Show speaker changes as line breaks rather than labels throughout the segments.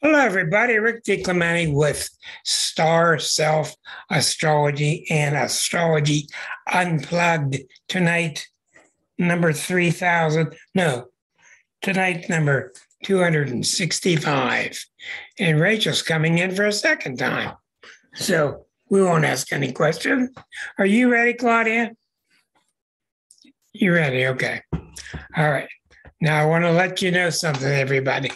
Hello, everybody. Rick DiClemente with Star Self Astrology and Astrology Unplugged. Tonight, number 3,000. No, tonight, number 265. And Rachel's coming in for a second time. So we won't ask any questions. Are you ready, Claudia? You ready? Okay. All right. Now, I want to let you know something, everybody.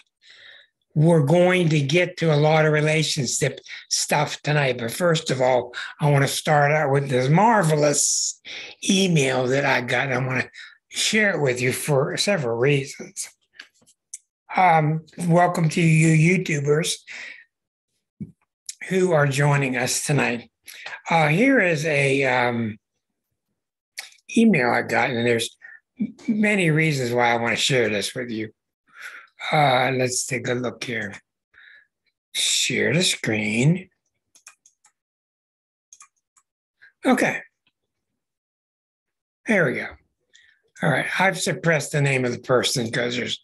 We're going to get to a lot of relationship stuff tonight. But first of all, I want to start out with this marvelous email that I got. I want to share it with you for several reasons. Welcome to you YouTubers who are joining us tonight. Here is a email I got, and there's many reasons why I want to share this with you. Let's take a look here. Share the screen. Okay. There we go. All right. I've suppressed the name of the person because there's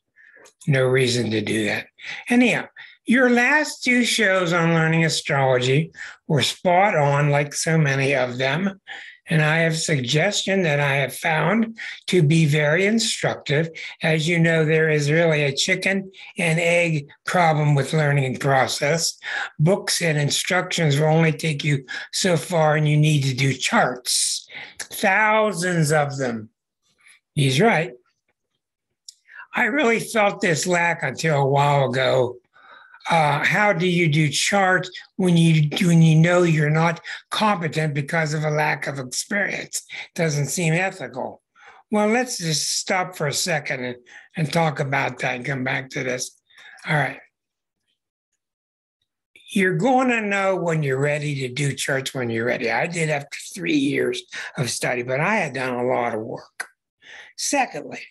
no reason to do that. Anyhow, your last two shows on learning astrology were spot on, like so many of them. And I have a suggestion that I have found to be very instructive. As you know, there is really a chicken and egg problem with learning process. Books and instructions will only take you so far, and you need to do charts. Thousands of them. He's right. I really felt this lack until a while ago. How do you do charts when you know you're not competent because of a lack of experience? Doesn't seem ethical. Well, let's just stop for a second and talk about that and come back to this. All right. You're going to know when you're ready to do charts when you're ready. I did after 3 years of study, but I had done a lot of work. Secondly,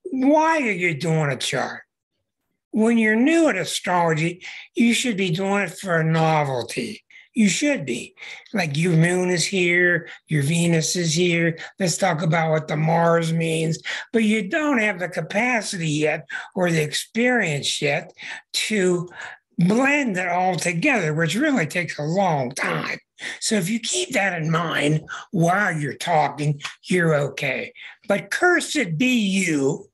why are you doing a chart? When you're new at astrology, you should be doing it for a novelty. You should be. Like your moon is here, your Venus is here. Let's talk about what the Mars means. But you don't have the capacity yet or the experience yet to blend it all together, which really takes a long time. So if you keep that in mind while you're talking, you're okay. But cursed be you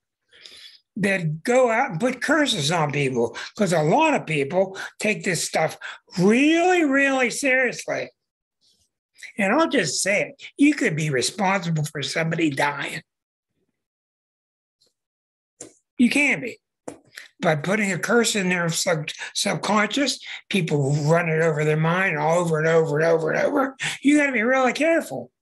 that go out and put curses on people, because a lot of people take this stuff really, really seriously. And I'll just say it, you could be responsible for somebody dying. You can be. By putting a curse in their subconscious, people run it over their mind over and over and over and over. You got to be really careful.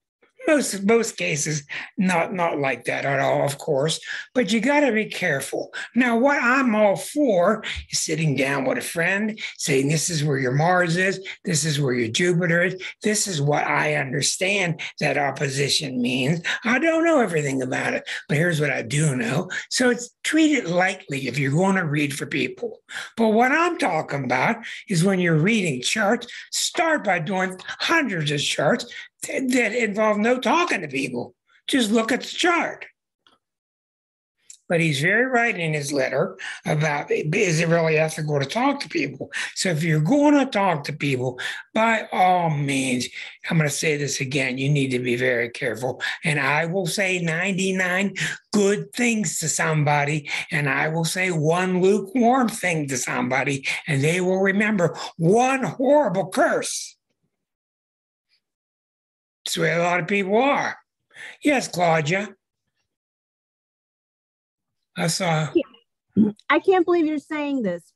Most cases, not like that at all, of course, but you got to be careful. Now, what I'm all for is sitting down with a friend, saying, this is where your Mars is, this is where your Jupiter is, this is what I understand that opposition means. I don't know everything about it, but here's what I do know. So treat it lightly if you're going to read for people. But what I'm talking about is when you're reading charts, start by doing hundreds of charts that involve no talking to people. Just look at the chart. But he's very right in his letter about, is it really ethical to talk to people? So if you're going to talk to people, by all means, I'm going to say this again, you need to be very careful. And I will say 99 good things to somebody, and I will say one lukewarm thing to somebody, and they will remember one horrible curse. That's where a lot of people are. Yes, Claudia. I
can't believe you're saying this.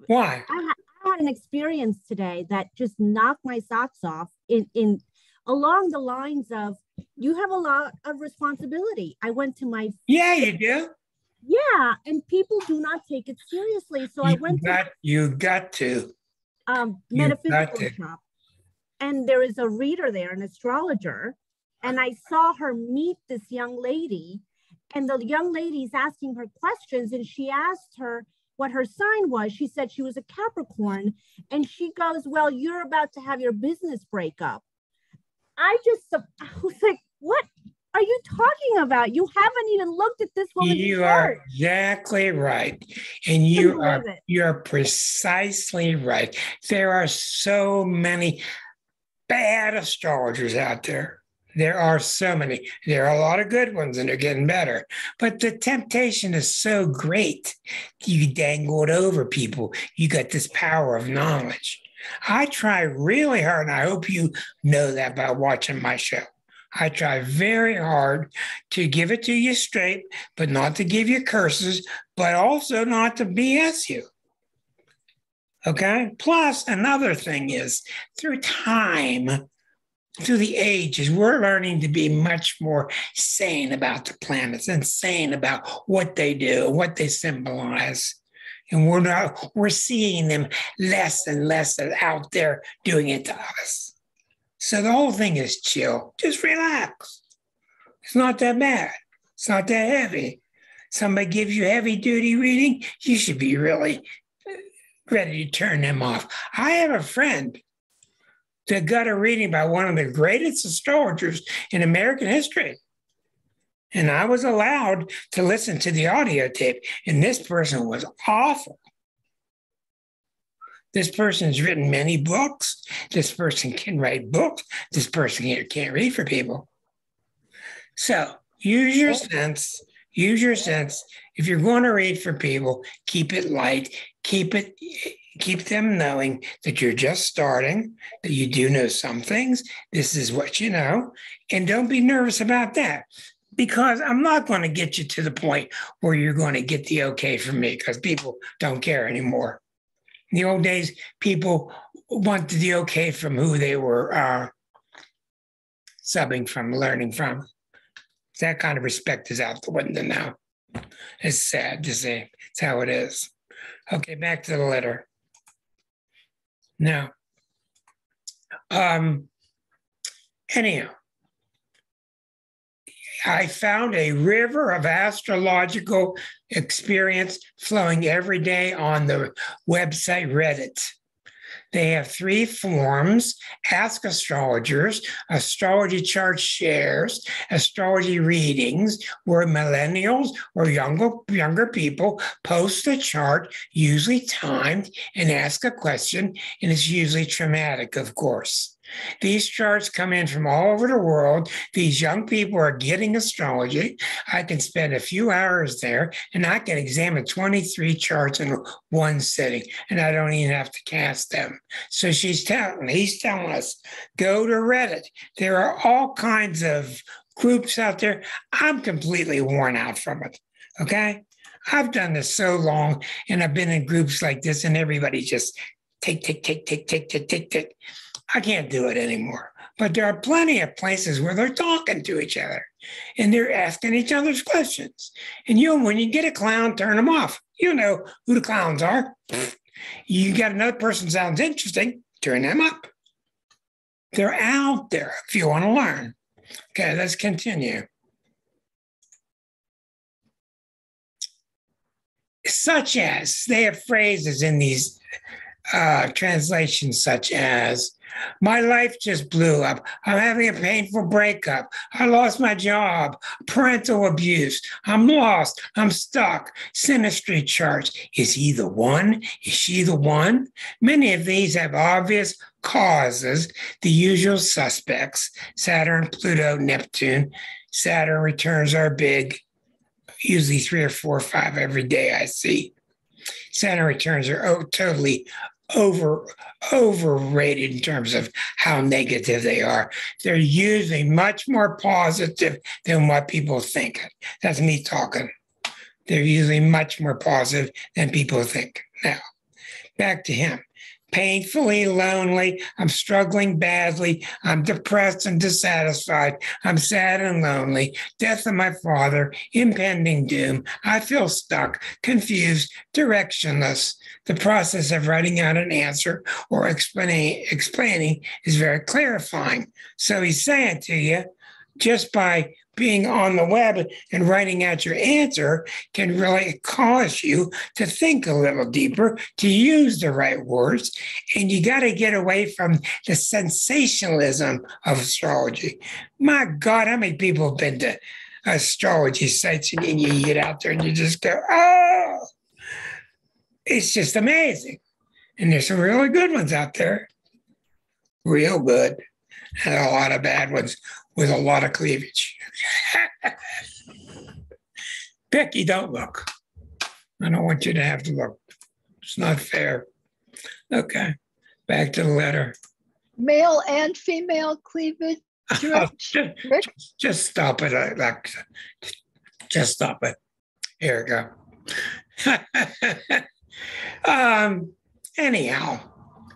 Why?
I had an experience today that just knocked my socks off in along the lines of, you have a lot of responsibility. I went to my...
Yeah, you do.
Yeah, and people do not take it seriously. So
You got to.
Metaphysical shop. And there is a reader there, an astrologer, and I saw her meet this young lady, and the young lady's asking her questions, and she asked her what her sign was. She said she was a Capricorn, and she goes, well, you're about to have your business break up. I was like, what? are you talking about? You haven't even looked at this woman's
You
chart.
are exactly right. And you're precisely right. There are so many bad astrologers out there. There are so many. There are a lot of good ones, and they're getting better. But the temptation is so great. You dangle it over people. You got this power of knowledge. I try really hard, and I hope you know that by watching my show. I try very hard to give it to you straight, but not to give you curses, but also not to BS you. Okay? Plus, another thing is through time, through the ages, we're learning to be much more sane about the planets and sane about what they do, what they symbolize. And we're seeing them less and less out there doing it to us. So the whole thing is chill. Just relax. It's not that bad. It's not that heavy. Somebody gives you heavy duty reading, you should be really ready to turn them off. I have a friend that got a reading by one of the greatest astrologers in American history. And I was allowed to listen to the audio tape, and this person was awful. This person's written many books. This person can write books. This person can't read for people. So use your sense. Use your sense. If you're going to read for people, keep it light. Keep them knowing that you're just starting, that you do know some things. This is what you know. And don't be nervous about that, because I'm not going to get you to the point where you're going to get the okay from me, because people don't care anymore. In the old days, people wanted the okay from who they were subbing from, learning from. That kind of respect is out the window now. It's sad to see. It's how it is. Okay, back to the letter. Now, anyhow, I found a river of astrological experience flowing every day on the website Reddit. They have 3 forums: Ask Astrologers, Astrology Chart Shares, Astrology Readings, where millennials or younger people post a chart, usually timed, and ask a question, and it's usually traumatic, of course. These charts come in from all over the world. These young people are getting astrology. I can spend a few hours there, and I can examine 23 charts in one sitting, and I don't even have to cast them. So he's telling us, go to Reddit. There are all kinds of groups out there. I'm completely worn out from it, okay? I've done this so long, and I've been in groups like this, and everybody just tick, tick, tick, tick, tick, tick, tick, tick. I can't do it anymore. But there are plenty of places where they're talking to each other and they're asking each other's questions. And when you get a clown, turn them off. You know who the clowns are. You got another person sounds interesting, turn them up. They're out there if you want to learn. Okay, let's continue. Such as, they have phrases in these translations such as, my life just blew up. I'm having a painful breakup. I lost my job. Parental abuse. I'm lost. I'm stuck. Synastry charts. Is he the one? Is she the one? Many of these have obvious causes. The usual suspects: Saturn, Pluto, Neptune. Saturn returns are big. Usually 3 or 4 or 5 every day I see. Saturn returns are totally overrated in terms of how negative they are. They're usually much more positive than what people think. That's me talking. They're usually much more positive than people think. Now, back to him. Painfully lonely. I'm struggling badly. I'm depressed and dissatisfied. I'm sad and lonely. Death of my father. Impending doom. I feel stuck, confused, directionless. The process of writing out an answer or explaining is very clarifying. So he's saying to you, just by being on the web and writing out your answer can really cause you to think a little deeper, to use the right words. And you got to get away from the sensationalism of astrology. My God, how many people have been to astrology sites and then you get out there and you just go, oh, it's just amazing. And there's some really good ones out there, real good, and a lot of bad ones with a lot of cleavage. Becky, don't look. I don't want you to have to look. It's not fair. Okay, back to the letter.
Male and female cleavage.
Just stop it, Alexa. Just stop it. Here we go. Anyhow,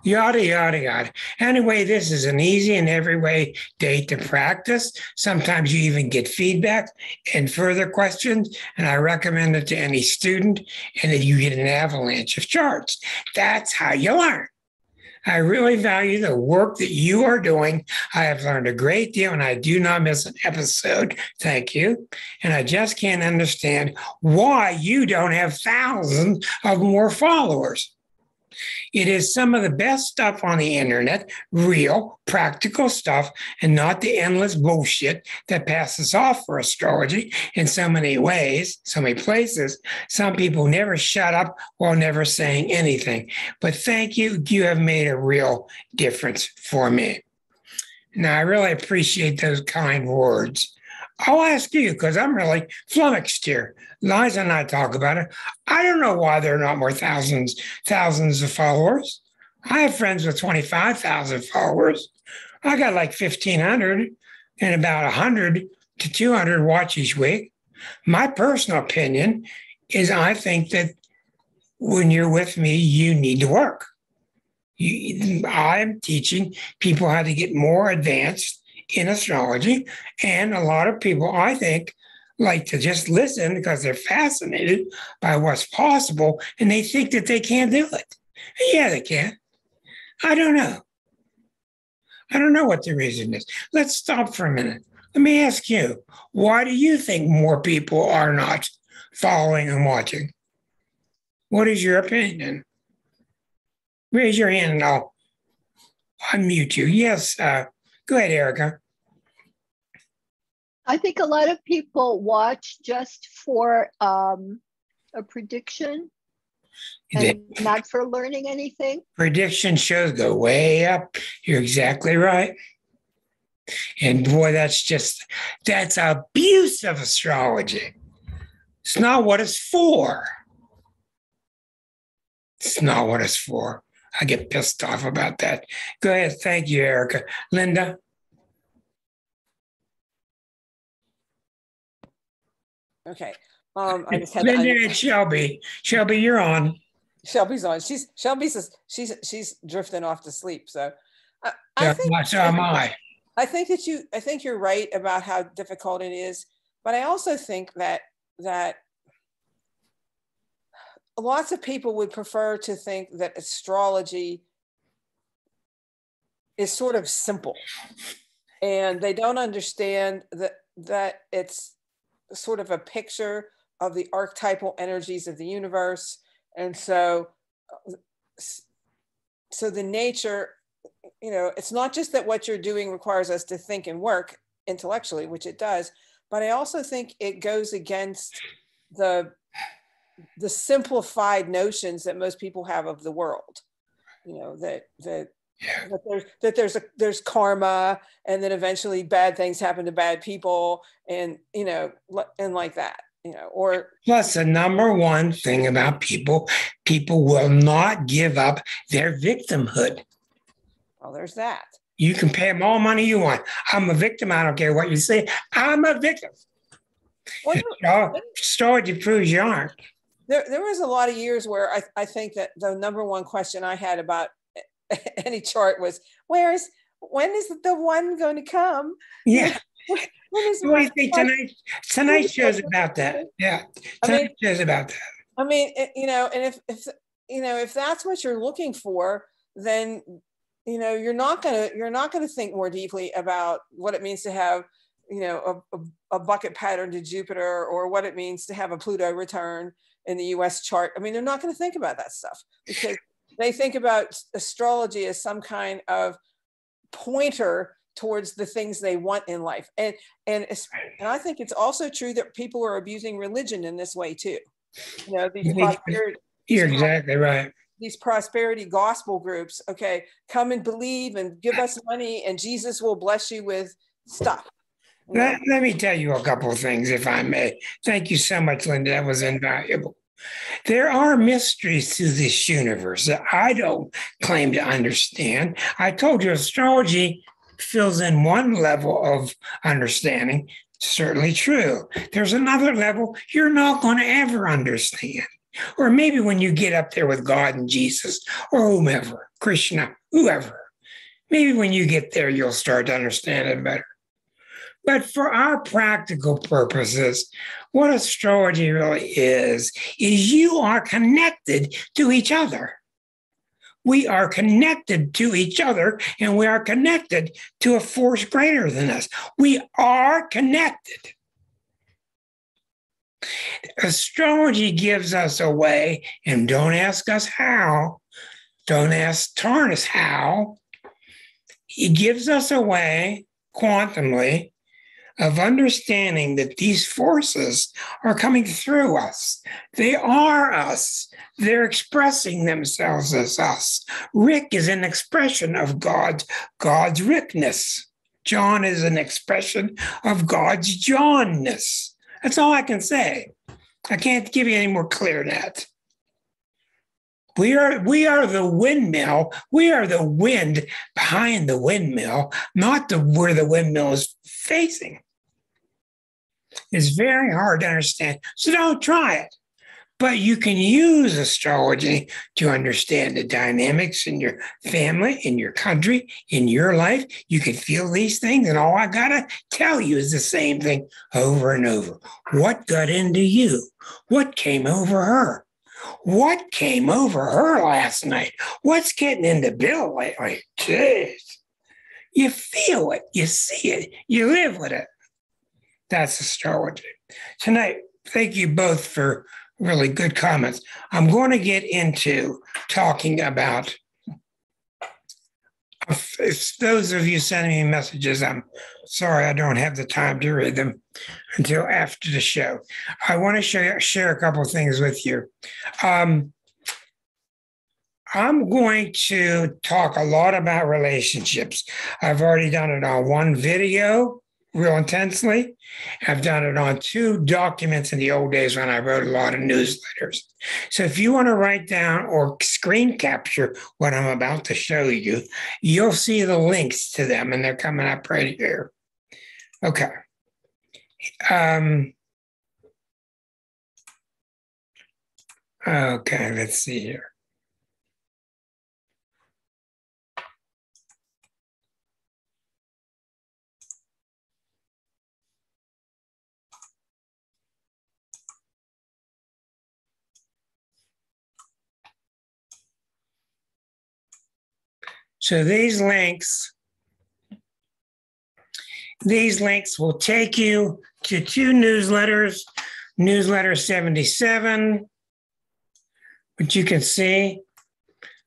yada, yada, yada. Anyway, this is an easy and every way day to practice. Sometimes you even get feedback and further questions, and I recommend it to any student, and then you get an avalanche of charts. That's how you learn. I really value the work that you are doing. I have learned a great deal, and I do not miss an episode. Thank you. And I just can't understand why you don't have thousands of more followers. It is some of the best stuff on the internet, real, practical stuff, and not the endless bullshit that passes off for astrology in so many ways, so many places. Some people never shut up while never saying anything. But thank you. You have made a real difference for me. Now, I really appreciate those kind words. I'll ask you, because I'm really flummoxed here. Liza and I talk about it. I don't know why there are not more thousands of followers. I have friends with 25,000 followers. I got like 1,500 and about 100 to 200 watch each week. My personal opinion is I think that when you're with me, you need to work. I'm teaching people how to get more advanced in astrology. And a lot of people, I think, like to just listen because they're fascinated by what's possible and they think that they can't do it. Yeah, they can. I don't know. I don't know what the reason is. Let's stop for a minute. Let me ask you, why do you think more people are not following and watching? What is your opinion? Raise your hand and I'll unmute you. Yes, go ahead, Erica.
I think a lot of people watch just for a prediction and not for learning anything.
Prediction shows go way up. You're exactly right. And boy, that's abuse of astrology. It's not what it's for. It's not what it's for. I get pissed off about that. Go ahead. Thank you, Erica. Linda?
Okay. I just had
Linda and Shelby. Shelby, you're on.
Shelby's on. She's drifting off to sleep. So
So am I.
I think you're right about how difficult it is, but I also think that lots of people would prefer to think that astrology is sort of simple, and they don't understand that it's sort of a picture of the archetypal energies of the universe. And so the nature, it's not just that what you're doing requires us to think and work intellectually, which it does, but I also think it goes against the simplified notions that most people have of the world. That there's karma, and then eventually bad things happen to bad people, and and like that, or
plus the number one thing about people will not give up their victimhood.
Well, there's that.
You can pay them all money you want. I'm a victim. I don't care what you say. I'm a victim. Astrology proves you aren't.
There was a lot of years where I think that the number one question I had about any chart was, when is the one going to come?
Yeah. What do you think tonight show's about that? Yeah. Tonight show's about that.
I mean, and if that's what you're looking for, then you're not gonna think more deeply about what it means to have a bucket pattern to Jupiter, or what it means to have a Pluto return in the US chart. I mean, they're not going to think about that stuff because they think about astrology as some kind of pointer towards the things they want in life. And I think it's also true that people are abusing religion in this way too. You know,
you're exactly right.
These prosperity gospel groups, okay, come and believe and give us money and Jesus will bless you with stuff.
Let me tell you a couple of things, if I may. Thank you so much, Linda. That was invaluable. There are mysteries to this universe that I don't claim to understand. I told you astrology fills in one level of understanding. Certainly true. There's another level you're not going to ever understand. Or maybe when you get up there with God and Jesus or whomever, Krishna, whoever, maybe when you get there, you'll start to understand it better. But for our practical purposes, what astrology really is you are connected to each other. We are connected to each other, and we are connected to a force greater than us. We are connected. Astrology gives us a way, and don't ask us how, don't ask Tarnas how. He gives us a way, quantumly, of understanding that these forces are coming through us. They are us. They're expressing themselves as us. Rick is an expression of God's Rickness. John is an expression of God's Johnness. That's all I can say. I can't give you any more clear than that. We are the windmill. We are the wind behind the windmill, not where the windmill is facing. It's very hard to understand, so don't try it. But you can use astrology to understand the dynamics in your family, in your country, in your life. You can feel these things, and all I gotta tell you is the same thing over and over. What got into you? What came over her? What came over her last night? What's getting into Bill lately? Jeez. You feel it. You see it. You live with it. That's astrology. Tonight, thank you both for really good comments. I'm going to get into talking about, if those of you sending me messages, I'm sorry I don't have the time to read them until after the show. I want to share a couple of things with you. I'm going to talk a lot about relationships. I've already done it on one video real intensely. I've done it on 2 documents in the old days when I wrote a lot of newsletters. So if you want to write down or screen capture what I'm about to show you, you'll see the links to them, and they're coming up right here. Okay. Okay, let's see here. So these links will take you to 2 newsletters. Newsletter 77, which you can see.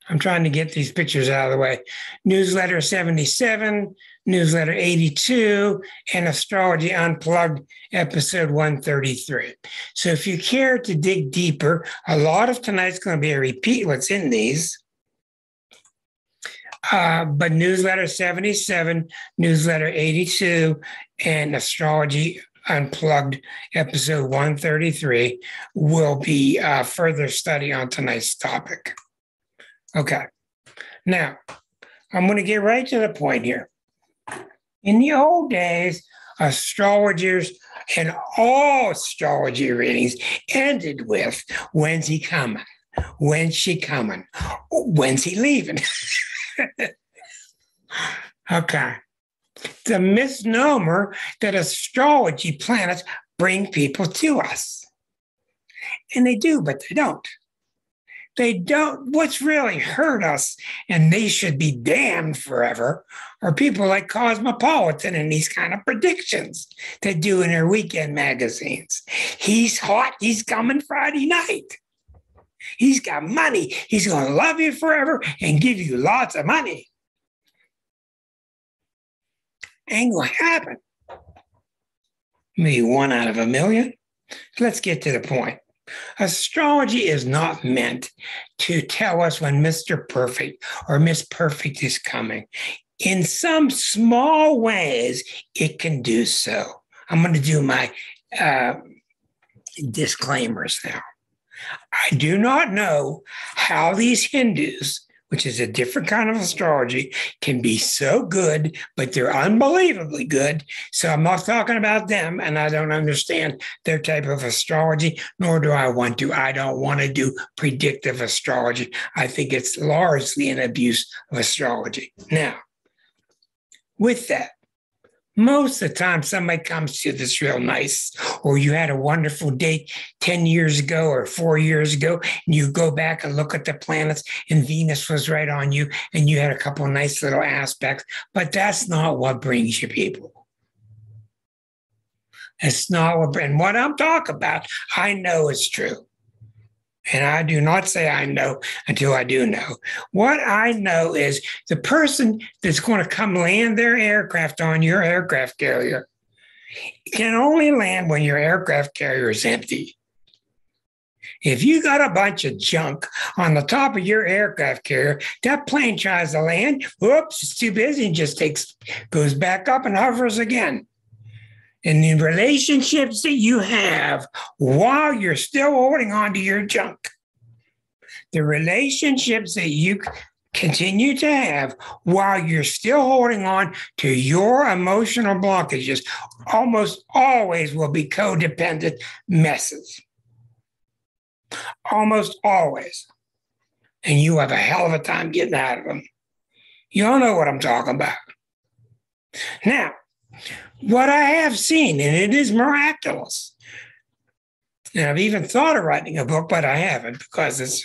I'm trying to get these pictures out of the way. Newsletter 77, Newsletter 82, and Astrology Unplugged, episode 133. So if you care to dig deeper, a lot of tonight's going to be a repeat what's in these. But Newsletter 77, Newsletter 82, and Astrology Unplugged, episode 133, will be further study on tonight's topic. Okay. Now, I'm going to get right to the point here. In the old days, astrologers and all astrology readings ended with, when's he coming? When's she coming? When's he leaving? Okay. The misnomer that astrology planets bring people to us. And they do, but they don't. They don't. What's really hurt us, and they should be damned forever, are people like Cosmopolitan and these kind of predictions they do in their weekend magazines. He's hot. He's coming Friday night. He's got money. He's going to love you forever and give you lots of money. Ain't going to happen. Maybe 1 out of a million. Let's get to the point. Astrology is not meant to tell us when Mr. Perfect or Miss Perfect is coming. In some small ways, it can do so. I'm going to do my disclaimers now. I do not know how these Hindus, which is a different kind of astrology, can be so good, but they're unbelievably good. So I'm not talking about them, and I don't understand their type of astrology, nor do I want to. I don't want to do predictive astrology. I think it's largely an abuse of astrology. Now, with that, most of the time somebody comes to you that's real nice, or you had a wonderful date 10 years ago or 4 years ago, and you go back and look at the planets and Venus was right on you and you had a couple of nice little aspects, but that's not what brings you people. It's not what, and what I'm talking about, I know is true. And I do not say I know until I do know. What I know is the person that's going to come land their aircraft on your aircraft carrier can only land when your aircraft carrier is empty. If you got a bunch of junk on the top of your aircraft carrier, that plane tries to land, whoops, it's too busy, and just goes back up and hovers again. And the relationships that you have while you're still holding on to your junk, the relationships that you continue to have while you're still holding on to your emotional blockages almost always will be codependent messes. Almost always. And you have a hell of a time getting out of them. You all know what I'm talking about. Now, what I have seen, and it is miraculous, and I've even thought of writing a book, but I haven't because it's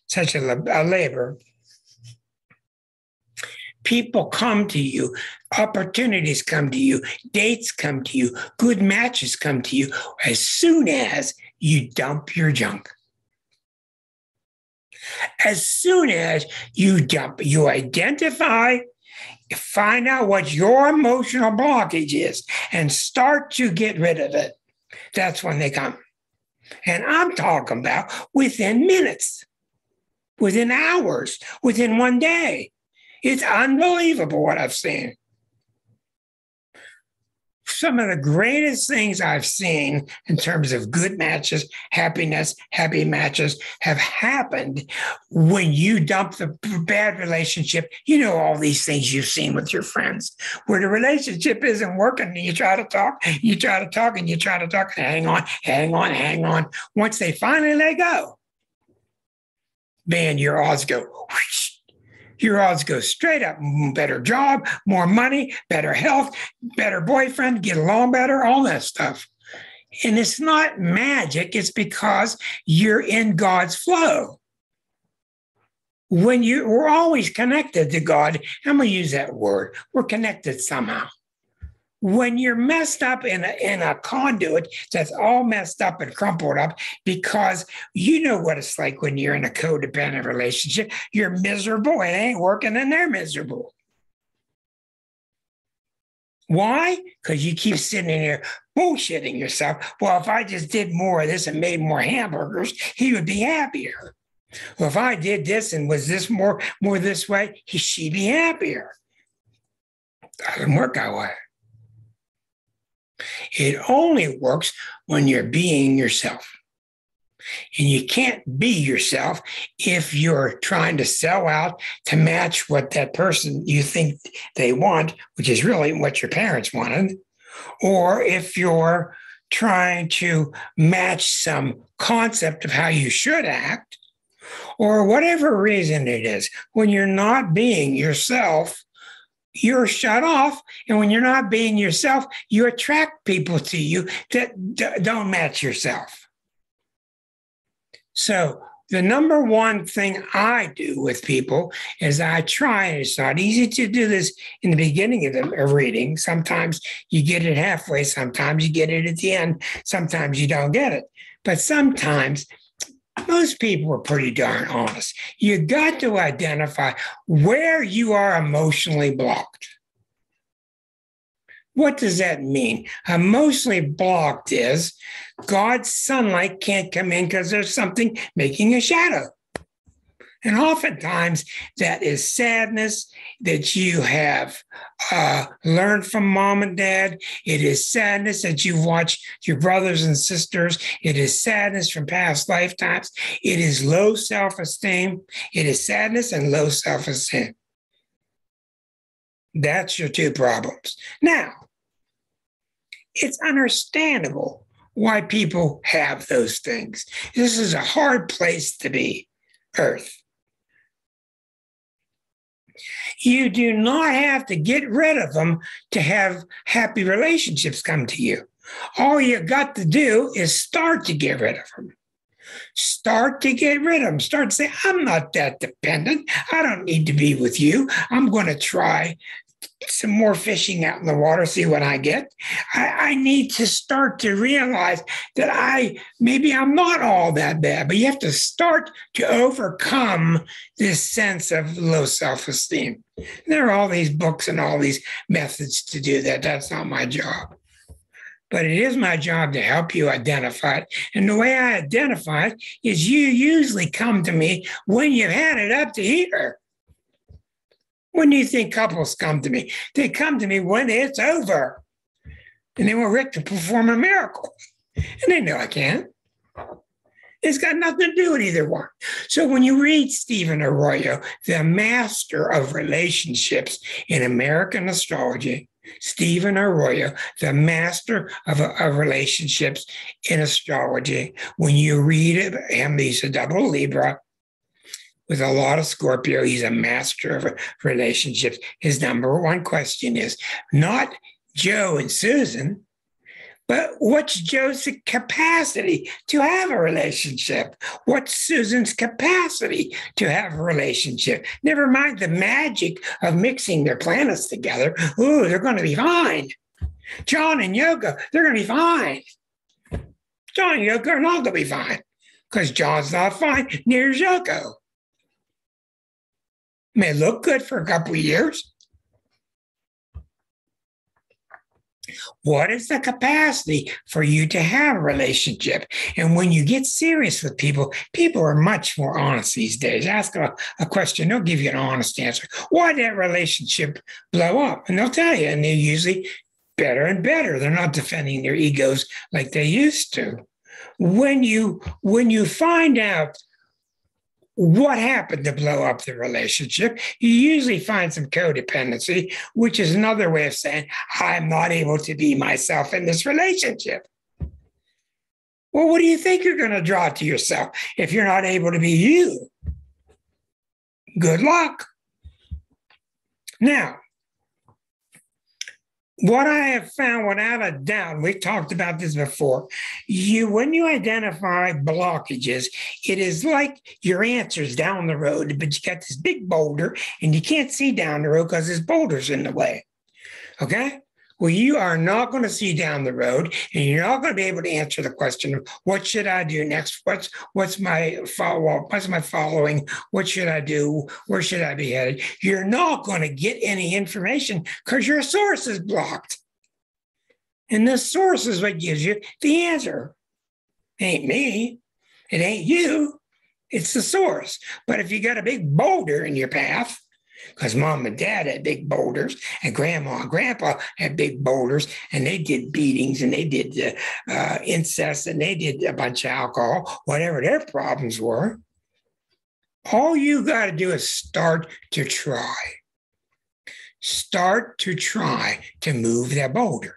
such a labor. People come to you, opportunities come to you, dates come to you, good matches come to you as soon as you dump your junk. As soon as you dump, you identify, find out what your emotional blockage is and start to get rid of it. That's when they come. And I'm talking about within minutes, within hours, within one day. It's unbelievable what I've seen. Some of the greatest things I've seen in terms of good matches, happiness, happy matches have happened when you dump the bad relationship. You know, all these things you've seen with your friends where the relationship isn't working and you try to talk, and you try to talk, and hang on. Once they finally let go, man, your odds go whoosh. Your odds go straight up. Better job, more money, better health, better boyfriend, get along better, all that stuff. And it's not magic. It's because you're in God's flow. We're always connected to God. I'm going to use that word. We're connected somehow. When you're messed up in a conduit that's all messed up and crumpled up, because you know what it's like when you're in a codependent relationship, you're miserable, it ain't working, and they're miserable. Why? Because you keep sitting in here bullshitting yourself. Well, if I just did more of this and made more hamburgers, he would be happier. Well, if I did this and was this more this way, she'd be happier. Doesn't work that way. It only works when you're being yourself. And you can't be yourself if you're trying to sell out to match what that person you think they want, which is really what your parents wanted, or if you're trying to match some concept of how you should act, or whatever reason it is. When you're not being yourself, you're shut off. And when you're not being yourself, you attract people to you that don't match yourself. So The number one thing I do with people is I try, and it's not easy to do this in the beginning of the reading. Sometimes you get it halfway, sometimes you get it at the end, sometimes you don't get it. But sometimes most people are pretty darn honest. You got to identify where you are emotionally blocked. What does that mean? Emotionally blocked is God's sunlight can't come in because there's something making a shadow. And oftentimes that is sadness that you have learned from mom and dad. It is sadness that you've watched your brothers and sisters. It is sadness from past lifetimes. It is low self-esteem. It is sadness and low self-esteem. That's your two problems. Now, it's understandable why people have those things. This is a hard place to be, Earth. You do not have to get rid of them to have happy relationships come to you. All you got to do is start to get rid of them. Start to get rid of them. Start to say, I'm not that dependent. I don't need to be with you. I'm going to try some more fishing out in the water, see what I get. I need to start to realize that maybe I'm not all that bad, but you have to start to overcome this sense of low self-esteem. There are all these books and all these methods to do that. That's not my job. But it is my job to help you identify it. And the way I identify it is you usually come to me when you've had it up to here. When do you think couples come to me? They come to me when it's over. And they want Rick to perform a miracle. And they know I can't. It's got nothing to do with either one. So when you read Stephen Arroyo, the master of relationships in American astrology, Stephen Arroyo, the master of relationships in astrology, when you read him, he's a double Libra, with a lot of Scorpio. He's a master of relationships. His number one question is not Joe and Susan, but what's Joe's capacity to have a relationship? What's Susan's capacity to have a relationship? Never mind the magic of mixing their planets together. Ooh, they're going to be fine. John and Yoko, they're going to be fine. John and Yoko are not going to be fine because John's not fine, near Yoko. May look good for a couple of years. What is the capacity for you to have a relationship? And when you get serious with people, people are much more honest these days. Ask a question, they'll give you an honest answer. Why did that relationship blow up? And they'll tell you, and they're usually better and better. They're not defending their egos like they used to. When you find out what happened to blow up the relationship, you usually find some codependency, which is another way of saying, I'm not able to be myself in this relationship. Well, what do you think you're going to draw to yourself if you're not able to be you? Good luck. Now, what I have found without a doubt, we've talked about this before, when you identify blockages, it is like your answer's down the road, but you got this big boulder and you can't see down the road because this boulder's in the way. Okay? Well, you are not going to see down the road, and you're not going to be able to answer the question of what should I do next? What's my follow-up? What's my following? What should I do? Where should I be headed? You're not going to get any information because your source is blocked. And the source is what gives you the answer. It ain't me. It ain't you. It's the source. But if you got a big boulder in your path, because mom and dad had big boulders, and grandma and grandpa had big boulders, and they did beatings, and they did incest, and they did a bunch of alcohol, whatever their problems were. All you got to do is start to try. Start to try to move that boulder.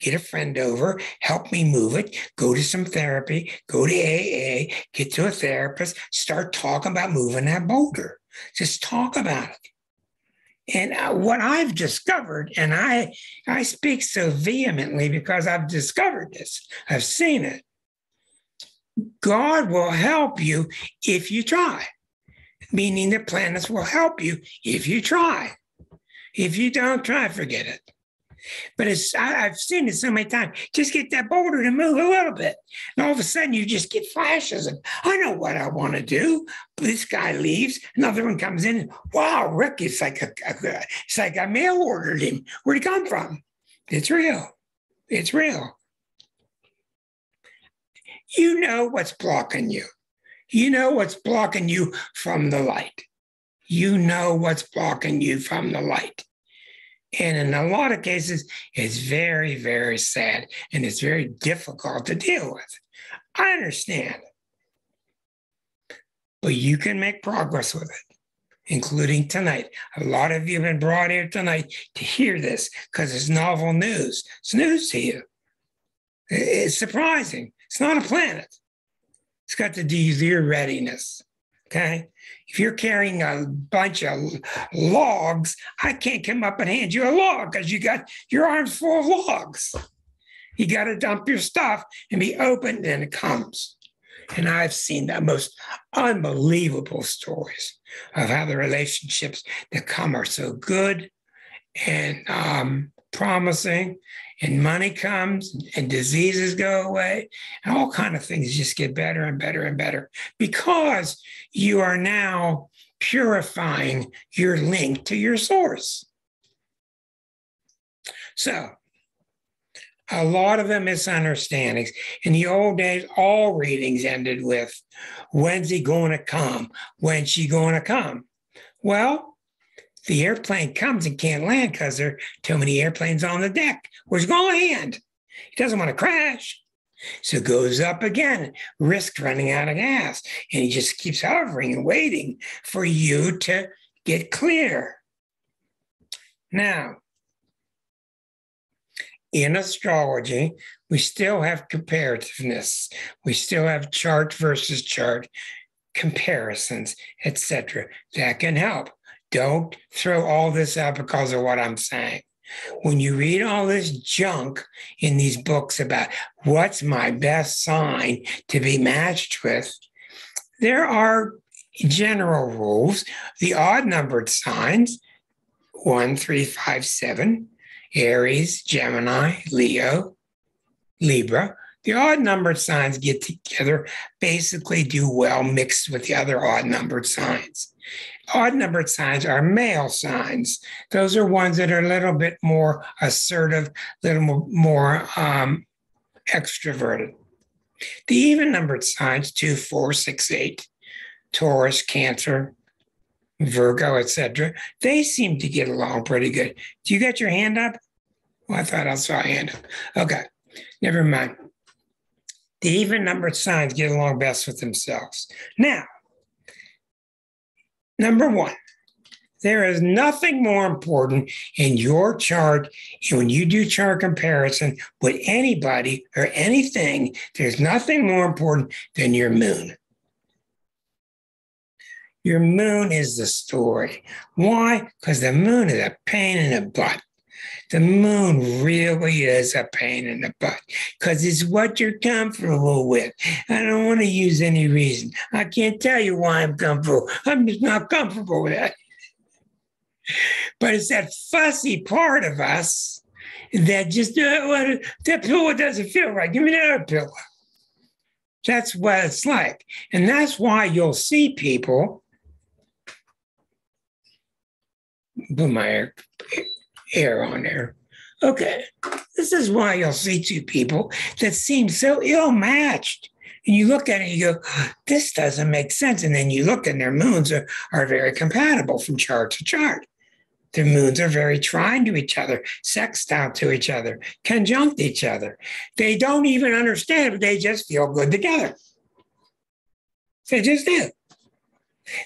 Get a friend over, help me move it, go to some therapy, go to AA, get to a therapist, start talking about moving that boulder. Just talk about it. And what I've discovered, and I speak so vehemently because I've discovered this, I've seen it. God will help you if you try, meaning the planets will help you if you try. If you don't try, forget it. But I've seen it so many times. Just get that boulder to move a little bit. And all of a sudden you just get flashes of, I know what I want to do. This guy leaves. Another one comes in. And, wow, Rick, it's like I mail ordered him. Where'd he come from? It's real. It's real. You know what's blocking you. You know what's blocking you from the light. You know what's blocking you from the light. And in a lot of cases, it's very, very sad and it's very difficult to deal with. I understand. But you can make progress with it, including tonight. A lot of you have been brought here tonight to hear this because it's novel news. It's news to you. It's surprising. It's not a planet. It's got to do with your readiness. Okay? If you're carrying a bunch of logs, I can't come up and hand you a log because you got your arms full of logs. You got to dump your stuff and be open, and it comes. And I've seen the most unbelievable stories of how the relationships that come are so good and promising, and money comes and diseases go away and all kind of things just get better and better and better because you are now purifying your link to your source. So a lot of the misunderstandings in the old days, all readings ended with, when's he going to come? When's she going to come? Well, the airplane comes and can't land because there are too many airplanes on the deck. Where's it going to land? He doesn't want to crash. So it goes up again, risks running out of gas. And he just keeps hovering and waiting for you to get clear. Now, in astrology, we still have comparativeness. We still have chart versus chart comparisons, etc. That can help. Don't throw all this out because of what I'm saying. When you read all this junk in these books about what's my best sign to be matched with, there are general rules. The odd numbered signs, 1, 3, 5, 7, Aries, Gemini, Leo, Libra. The odd numbered signs get together, basically do well mixed with the other odd numbered signs. Odd numbered signs are male signs. Those are ones that are a little bit more assertive, a little more extroverted. The even numbered signs, 2, 4, 6, 8, Taurus, Cancer, Virgo, etc., they seem to get along pretty good. Do you got your hand up? Well, I thought I saw a hand up. Okay, never mind. The even numbered signs get along best with themselves. Now, number one, there is nothing more important in your chart. When you do chart comparison with anybody or anything, there's nothing more important than your moon. Your moon is the story. Why? Because the moon is a pain in the butt. The moon really is a pain in the butt because it's what you're comfortable with. I don't want to use any reason. I can't tell you why I'm comfortable. I'm just not comfortable with that. But it's that fussy part of us that just, that pillow doesn't feel right. Give me another pillow. That's what it's like. And that's why you'll see people, put my air on there. Okay, this is why you'll see two people that seem so ill-matched. And you look at it and you go, this doesn't make sense. And then you look and their moons are very compatible from chart to chart. Their moons are very trine to each other, sextile to each other, conjunct each other. They don't even understand, but they just feel good together. They just do.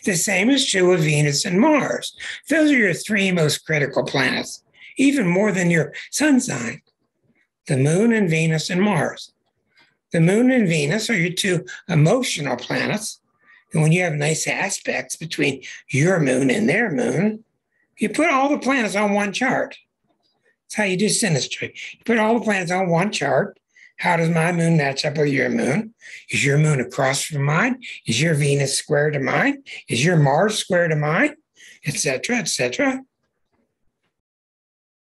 The same is true with Venus and Mars. Those are your three most critical planets, even more than your sun sign. The moon and Venus and Mars. The moon and Venus are your two emotional planets. And when you have nice aspects between your moon and their moon, you put all the planets on one chart. That's how you do synastry. You put all the planets on one chart, How does my moon match up with your moon? Is your moon across from mine? Is your Venus square to mine? Is your Mars square to mine? Etc., etc.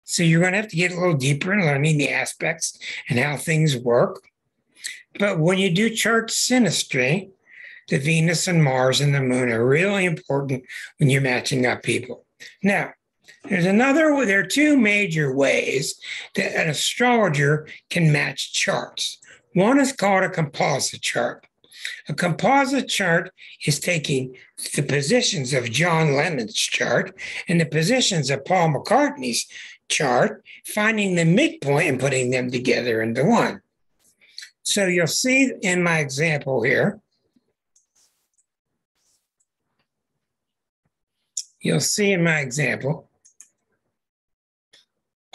So you're going to have to get a little deeper in learning the aspects and how things work. But when you do chart synastry, the Venus and Mars and the moon are really important when you're matching up people. Now, there are two major ways that an astrologer can match charts. One is called a composite chart. A composite chart is taking the positions of John Lennon's chart and the positions of Paul McCartney's chart, finding the midpoint and putting them together into one. So you'll see in my example here,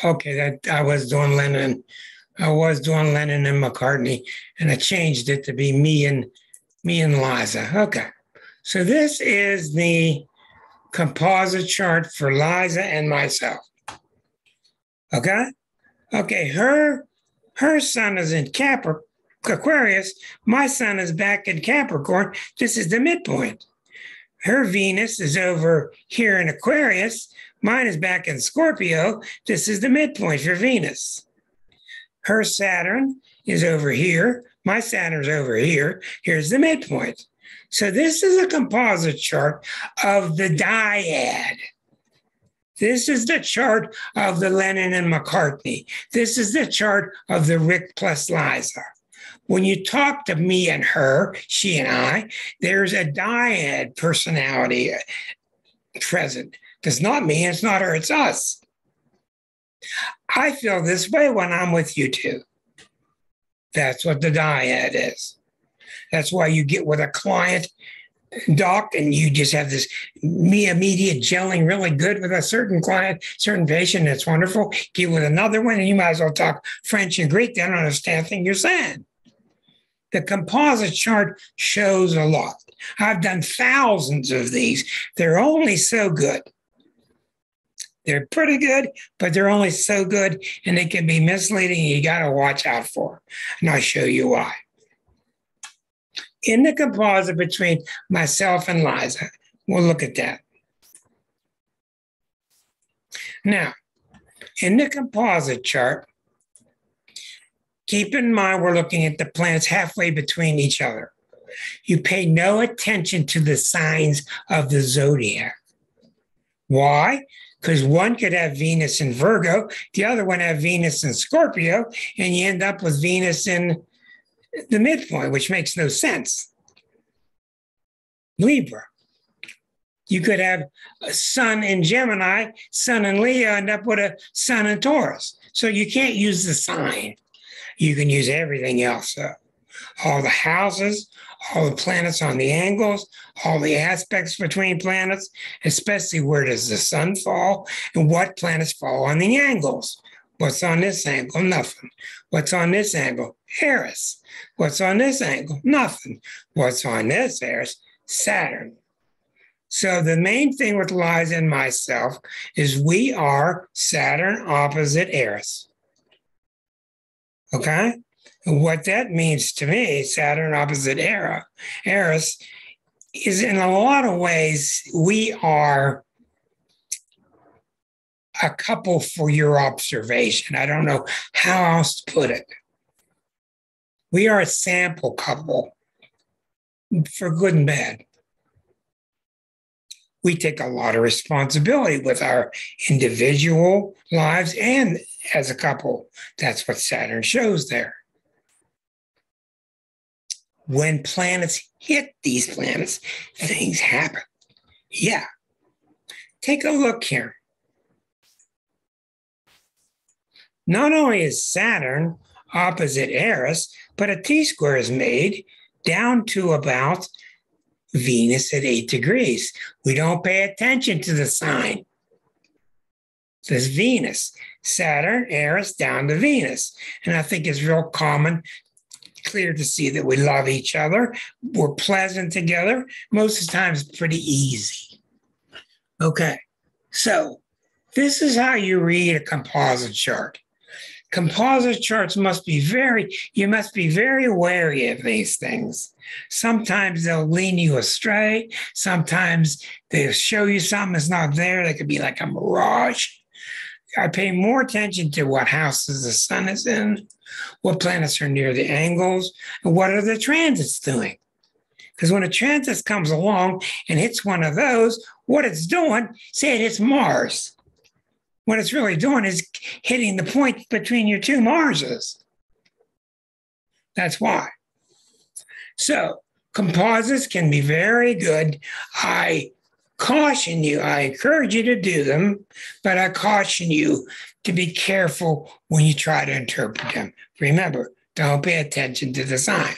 okay, that I was doing Lennon and McCartney, and I changed it to be me and Liza. Okay, so this is the composite chart for Liza and myself. Okay, her sun is in Aquarius. My sun is back in Capricorn. This is the midpoint. Her Venus is over here in Aquarius. Mine is back in Scorpio. This is the midpoint for Venus. Her Saturn is over here. My Saturn's over here. Here's the midpoint. So this is a composite chart of the dyad. This is the chart of the Lennon and McCartney. This is the chart of the Rick plus Liza. When you talk to me and her, she and I, there's a dyad personality present. It's not me, it's not her, it's us. I feel this way when I'm with you two. That's what the dyad is. That's why you get with a client, doc, and you just have this immediate gelling really good with a certain client, certain patient. That's wonderful. Get with another one, and you might as well talk French and Greek. They don't understand anything you're saying. The composite chart shows a lot. I've done thousands of these. They're only so good. They're pretty good, but they're only so good, and they can be misleading. You got to watch out for. And I'll show you why. In the composite between myself and Liza, we'll look at that. Now, in the composite chart, keep in mind we're looking at the planets halfway between each other. You pay no attention to the signs of the zodiac. Why? Because one could have Venus in Virgo, the other one have Venus in Scorpio, and you end up with Venus in the midpoint, which makes no sense. Libra. You could have a sun in Gemini, sun in Leo, end up with a sun in Taurus. So you can't use the sign. You can use everything else. All the houses, all the planets on the angles, all the aspects between planets, especially where does the sun fall and what planets fall on the angles. What's on this angle? Nothing. What's on this angle? Eris. What's on this angle? Nothing. What's on this Eris? Saturn. So the main thing with Liza and myself is we are Saturn opposite Eris. Okay? And what that means to me, Saturn opposite Eris, is in a lot of ways, we are a couple for your observation. I don't know how else to put it. We are a sample couple for good and bad. We take a lot of responsibility with our individual lives and as a couple. That's what Saturn shows there. When planets hit these planets, things happen. Yeah. Take a look here. Not only is Saturn opposite Eris, but a T-square is made down to about Venus at 8 degrees. We don't pay attention to the sign. It says Venus, Saturn, Eris, down to Venus. And I think it's real common, clear to see that we love each other. We're pleasant together. Most of the time, it's pretty easy. Okay, so this is how you read a composite chart. Composite charts you must be very wary of these things. Sometimes they'll lean you astray. Sometimes they'll show you something that's not there. They could be like a mirage. I pay more attention to what houses the sun is in, what planets are near the angles, and what are the transits doing. Because when a transit comes along and hits one of those, what it's doing, say it hits Mars. What it's really doing is hitting the point between your two Marses. That's why. So composites can be very good. I caution you, I encourage you to do them, but I caution you to be careful when you try to interpret them. Remember, don't pay attention to the sign.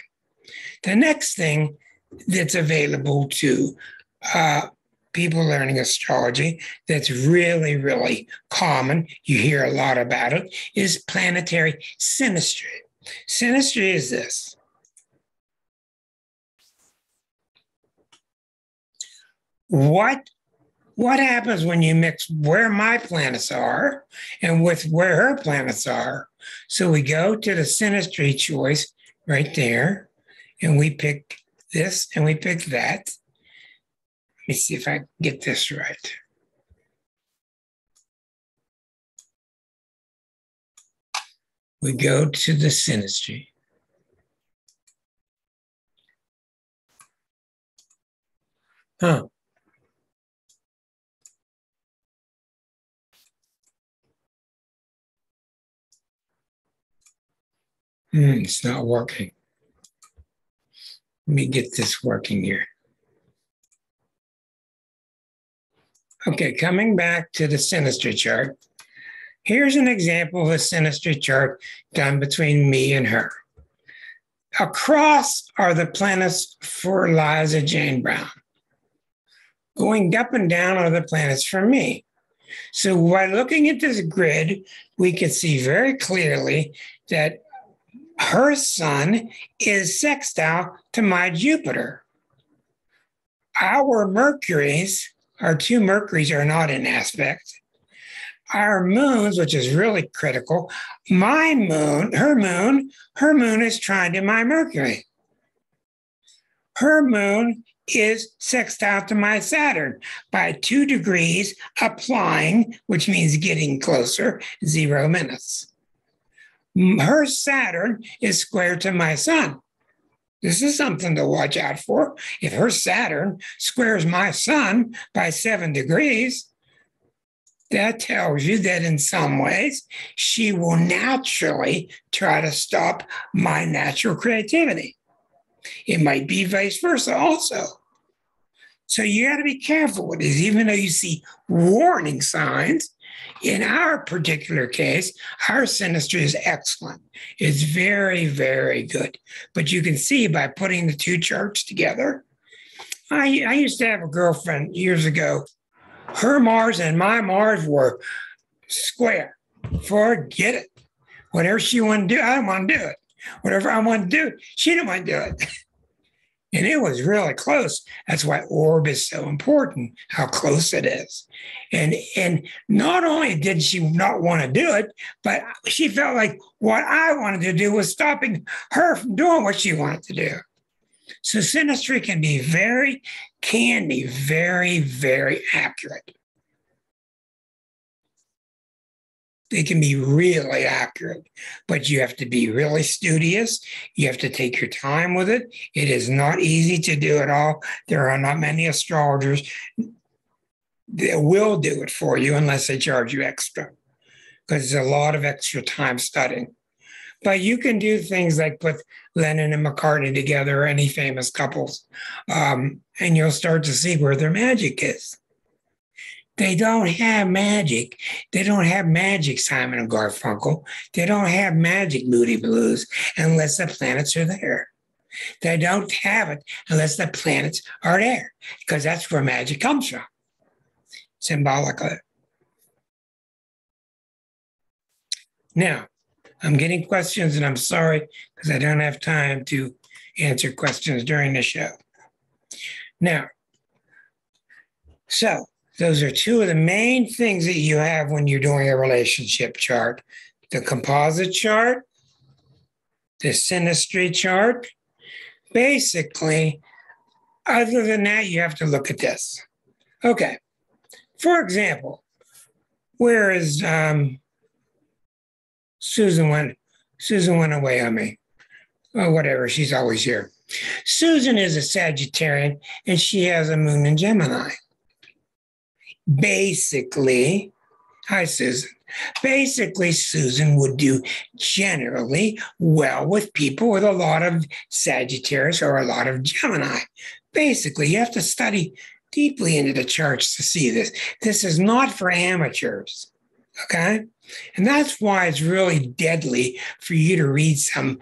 The next thing that's available to people learning astrology that's really, really common, you hear a lot about it, is planetary synastry. Synastry is this. What happens when you mix where my planets are and with where her planets are? So we go to the synastry choice right there, and we pick this and we pick that. Let me see if I can get this right. We go to the synastry. It's not working. Let me get this working here. Okay, coming back to the synastry chart. Here's an example of a synastry chart done between me and her. Across are the planets for Liza Jane Brown. Going up and down are the planets for me. So by looking at this grid, we can see very clearly that her sun is sextile to my Jupiter. Our Mercuries, our two Mercuries are not in aspect. Our moons, which is really critical, my moon, her moon is trine to my Mercury. Her moon is sextile to my Saturn by 2 degrees, applying, which means getting closer, 0 minutes. Her Saturn is square to my sun. This is something to watch out for. If her Saturn squares my sun by 7 degrees, that tells you that in some ways, she will naturally try to stop my natural creativity. It might be vice versa also. So you got to be careful with this, even though you see warning signs. In our particular case, our synastry is excellent. It's very, very good. But you can see by putting the two charts together, I used to have a girlfriend years ago. Her Mars and my Mars were square. Forget it. Whatever she wanted to do, I didn't want to do it. Whatever I wanted to do, she didn't want to do it. And it was really close. That's why orb is so important, how close it is. And not only did she not want to do it, but she felt like what I wanted to do was stopping her from doing what she wanted to do. So synastry can be very, very accurate. They can be really accurate, but you have to be really studious. You have to take your time with it. It is not easy to do it all. There are not many astrologers that will do it for you unless they charge you extra, because there's a lot of extra time studying. But you can do things like put Lennon and McCartney together, or any famous couples, and you'll start to see where their magic is. They don't have magic. They don't have magic, Simon and Garfunkel. They don't have magic, Moody Blues, unless the planets are there. They don't have it unless the planets are there, because that's where magic comes from, symbolically. Now, I'm getting questions, and I'm sorry because I don't have time to answer questions during the show. Now, so those are two of the main things that you have when you're doing a relationship chart the composite chart, the synastry chart. Basically, other than that, you have to look at this. Okay. For example, where is Susan went away on me. Or whatever, she's always here. Susan is a Sagittarian and she has a moon in Gemini. Basically, hi Susan. Basically, Susan would do generally well with people with a lot of Sagittarius or a lot of Gemini. Basically, you have to study deeply into the charts to see this. This is not for amateurs, okay? And that's why it's really deadly for you to read some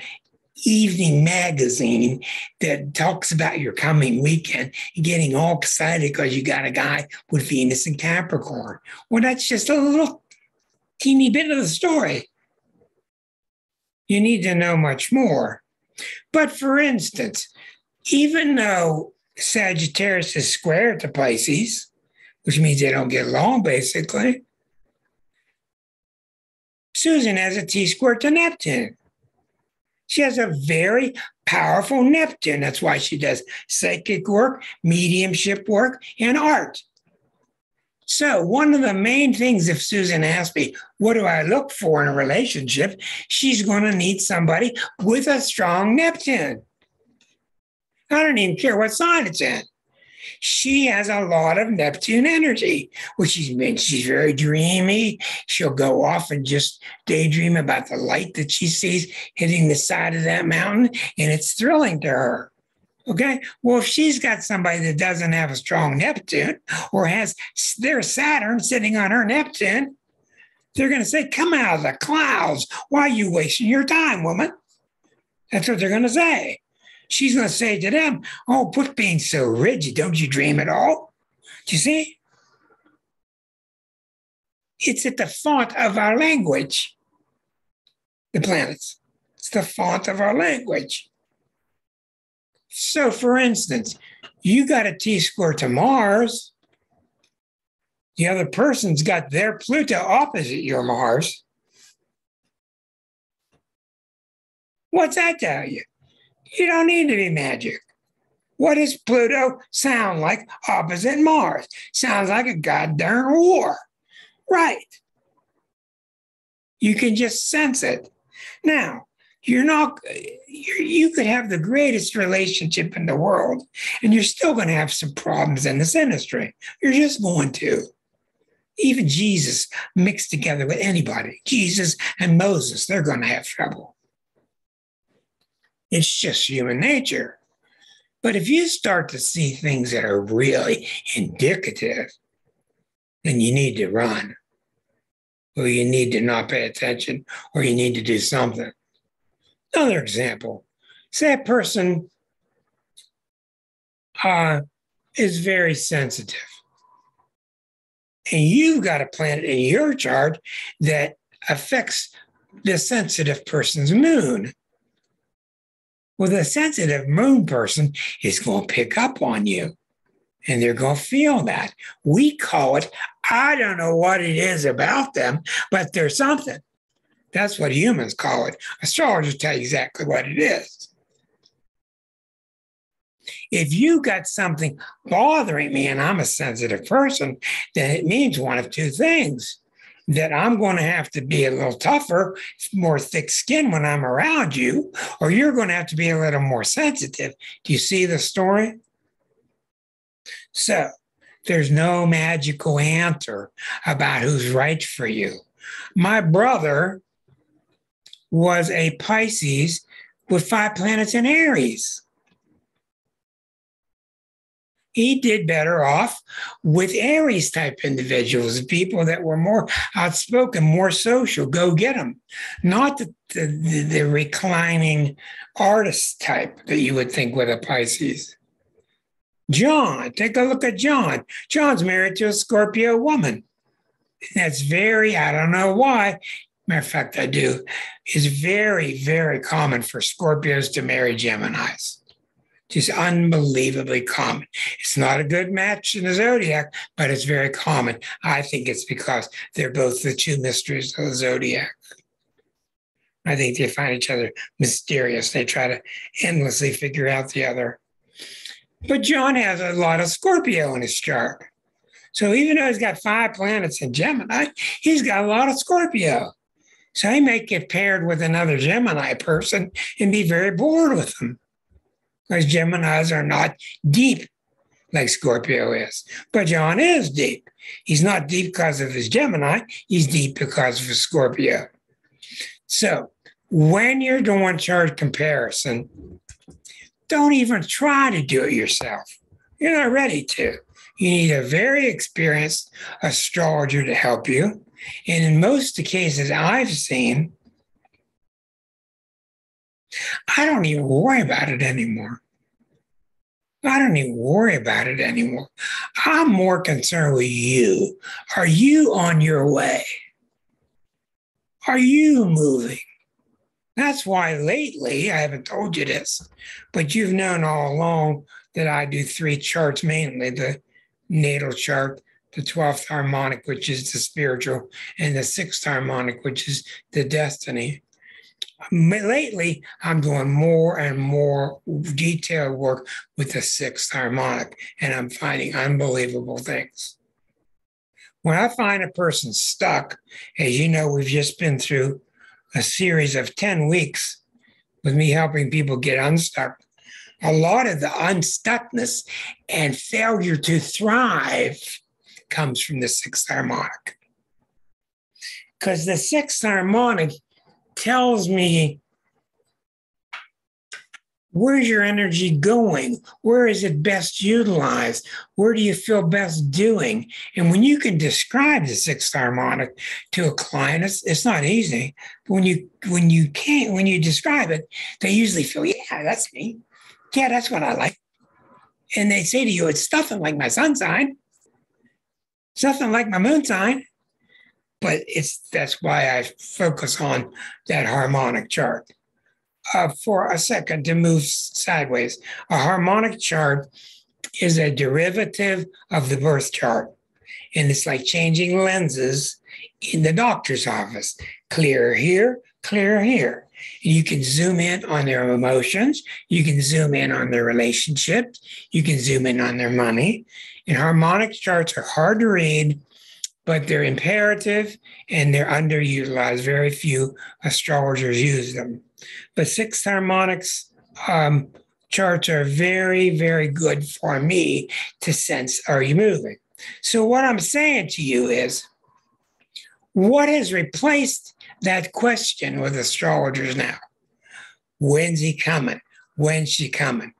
evening magazine that talks about your coming weekend and getting all excited because you got a guy with Venus in Capricorn. Well, that's just a little teeny bit of the story. You need to know much more. But for instance, even though Sagittarius is square to Pisces, which means they don't get along basically, Susan has a T-square to Neptune. She has a very powerful Neptune. That's why she does psychic work, mediumship work, and art. So one of the main things, if Susan asks me, what do I look for in a relationship? She's going to need somebody with a strong Neptune. I don't even care what sign it's in. She has a lot of Neptune energy, which means she's very dreamy. She'll go off and just daydream about the light that she sees hitting the side of that mountain, and it's thrilling to her. Okay? Well, if she's got somebody that doesn't have a strong Neptune or has their Saturn sitting on her Neptune, they're going to say, come out of the clouds. Why are you wasting your time, woman? That's what they're going to say. She's going to say to them, oh, quit being so rigid. Don't you dream at all? Do you see? It's at the font of our language, the planets. It's the font of our language. So, for instance, you got a T-square to Mars. The other person's got their Pluto opposite your Mars. What's that tell you? You don't need to be magic. What does Pluto sound like opposite Mars? Sounds like a goddamn war. Right. You can just sense it. Now, you could have the greatest relationship in the world, and you're still going to have some problems in the synastry. You're just going to. Even Jesus mixed together with anybody. Jesus and Moses, they're going to have trouble. It's just human nature. But if you start to see things that are really indicative, then you need to run, or you need to not pay attention, or you need to do something. Another example, say a person is very sensitive, and you've got a planet in your chart that affects the sensitive person's moon. Well, the sensitive moon person is going to pick up on you, and they're going to feel that. We call it, I don't know what it is about them, but there's something. That's what humans call it. Astrologers tell you exactly what it is. If you got something bothering me and I'm a sensitive person, then it means one of two things. That I'm going to have to be a little tougher, more thick skin when I'm around you, or you're going to have to be a little more sensitive. Do you see the story? So there's no magical answer about who's right for you. My brother was a Pisces with 5 planets in Aries. He did better off with Aries type individuals, people that were more outspoken, more social. Go get them. Not the reclining artist type that you would think with a Pisces. John, take a look at John. John's married to a Scorpio woman. That's very, I don't know why. Matter of fact, I do. It's very, very common for Scorpios to marry Geminis. Just unbelievably common. It's not a good match in the zodiac, but it's very common. I think it's because they're both the two mysteries of the zodiac. I think they find each other mysterious. They try to endlessly figure out the other. But John has a lot of Scorpio in his chart. So even though he's got 5 planets in Gemini, he's got a lot of Scorpio. So he may get paired with another Gemini person and be very bored with them. Because Geminis are not deep like Scorpio is. But John is deep. He's not deep because of his Gemini. He's deep because of his Scorpio. So when you're doing chart comparison, don't even try to do it yourself. You're not ready to. You need a very experienced astrologer to help you. And in most of the cases I've seen, I don't even worry about it anymore. I'm more concerned with you. Are you on your way? Are you moving? That's why lately, I haven't told you this, but you've known all along that I do 3 charts mainly, the natal chart, the 12th harmonic, which is the spiritual, and the 6th harmonic, which is the destiny. Lately, I'm doing more and more detailed work with the 6th harmonic, and I'm finding unbelievable things. When I find a person stuck, as you know, we've just been through a series of 10 weeks with me helping people get unstuck. A lot of the unstuckness and failure to thrive comes from the 6th harmonic. Because the 6th harmonic tells me, where's your energy going? Where is it best utilized? Where do you feel best doing? And when you can describe the 6th harmonic to a client, it's not easy. But when you describe it, they usually feel, yeah, that's me. Yeah, that's what I like. And they say to you, it's nothing like my sun sign. It's nothing like my moon sign. But that's why I focus on that harmonic chart. For a second, to move sideways, a harmonic chart is a derivative of the birth chart. And it's like changing lenses in the doctor's office. Clear here, clear here. And you can zoom in on their emotions. You can zoom in on their relationships. You can zoom in on their money. And harmonic charts are hard to read, but they're imperative and they're underutilized. Very few astrologers use them. But 6th harmonics charts are very, very good for me to sense, are you moving? So what I'm saying to you is, what has replaced that question with astrologers now? When's he coming? When's she coming?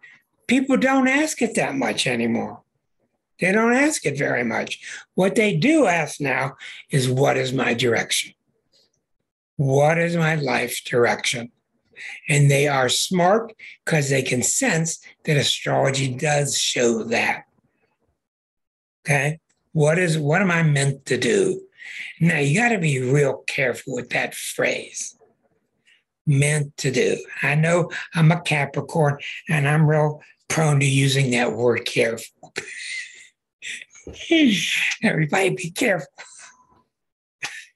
People don't ask it that much anymore. They don't ask it very much. What they do ask now is, what is my direction? What is my life direction? And they are smart because they can sense that astrology does show that. Okay? What am I meant to do? Now, you got to be real careful with that phrase. Meant to do. I know I'm a Capricorn and I'm real prone to using that word careful. Everybody be careful.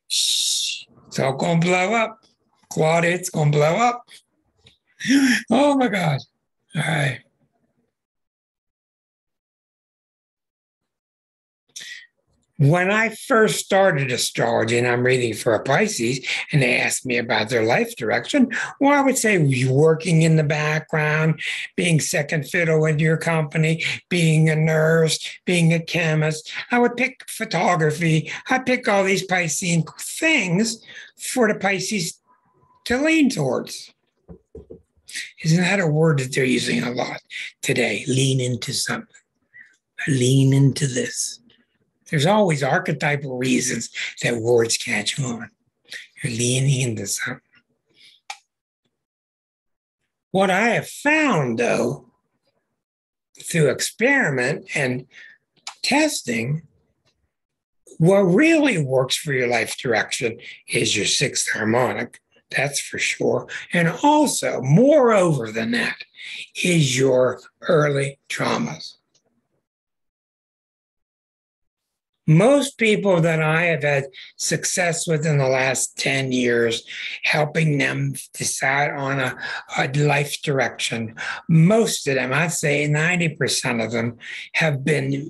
Shh. It's all going to blow up. Claudia, it's going to blow up. Oh my God. All right. When I first started astrology, and I'm reading for a Pisces, and they asked me about their life direction, well, I would say working in the background, being second fiddle in your company, being a nurse, being a chemist. I would pick photography. I pick all these Piscean things for the Pisces to lean towards. Isn't that a word that they're using a lot today? Lean into something. Lean into this. There's always archetypal reasons that words catch on. You're leaning into something. What I have found, though, through experiment and testing, what really works for your life direction is your 6th harmonic. That's for sure. And also, moreover than that, is your early traumas. Most people that I have had success with in the last 10 years, helping them decide on a life direction, most of them, I'd say 90% of them, have been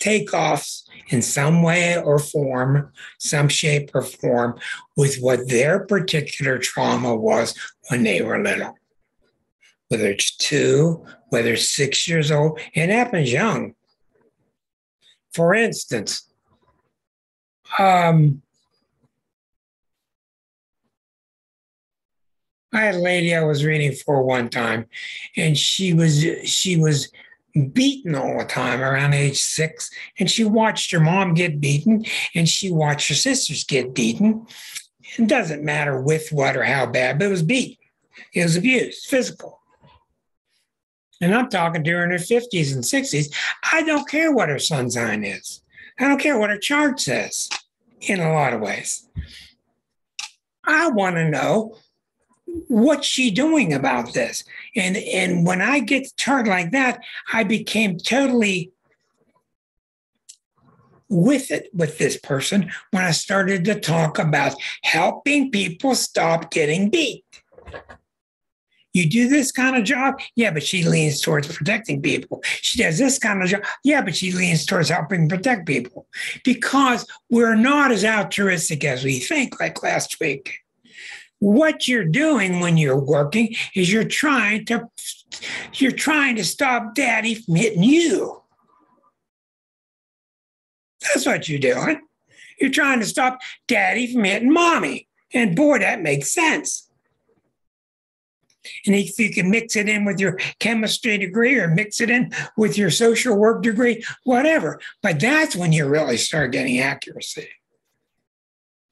takeoffs in some way or form, some shape or form, with what their particular trauma was when they were little. Whether it's 2, whether it's 6 years old, it happens young. For instance, I had a lady I was reading for one time, and she was beaten all the time around age 6, and she watched her mom get beaten, and she watched her sisters get beaten. It doesn't matter with what or how bad, but it was beaten. It was abused, physical. And I'm talking to her in her 50s and 60s. I don't care what her sun sign is. I don't care what her chart says in a lot of ways. I want to know what's she doing about this. And when I get a chart like that, I became totally with it with this person when I started to talk about helping people stop getting beat. You do this kind of job? Yeah, but she leans towards protecting people. She does this kind of job? Yeah, but she leans towards helping protect people. Because we're not as altruistic as we think, like last week. What you're doing when you're working is you're trying to stop daddy from hitting you. That's what you're doing. You're trying to stop daddy from hitting mommy. And boy, that makes sense. And if you can mix it in with your chemistry degree or mix it in with your social work degree, whatever. But that's when you really start getting accuracy.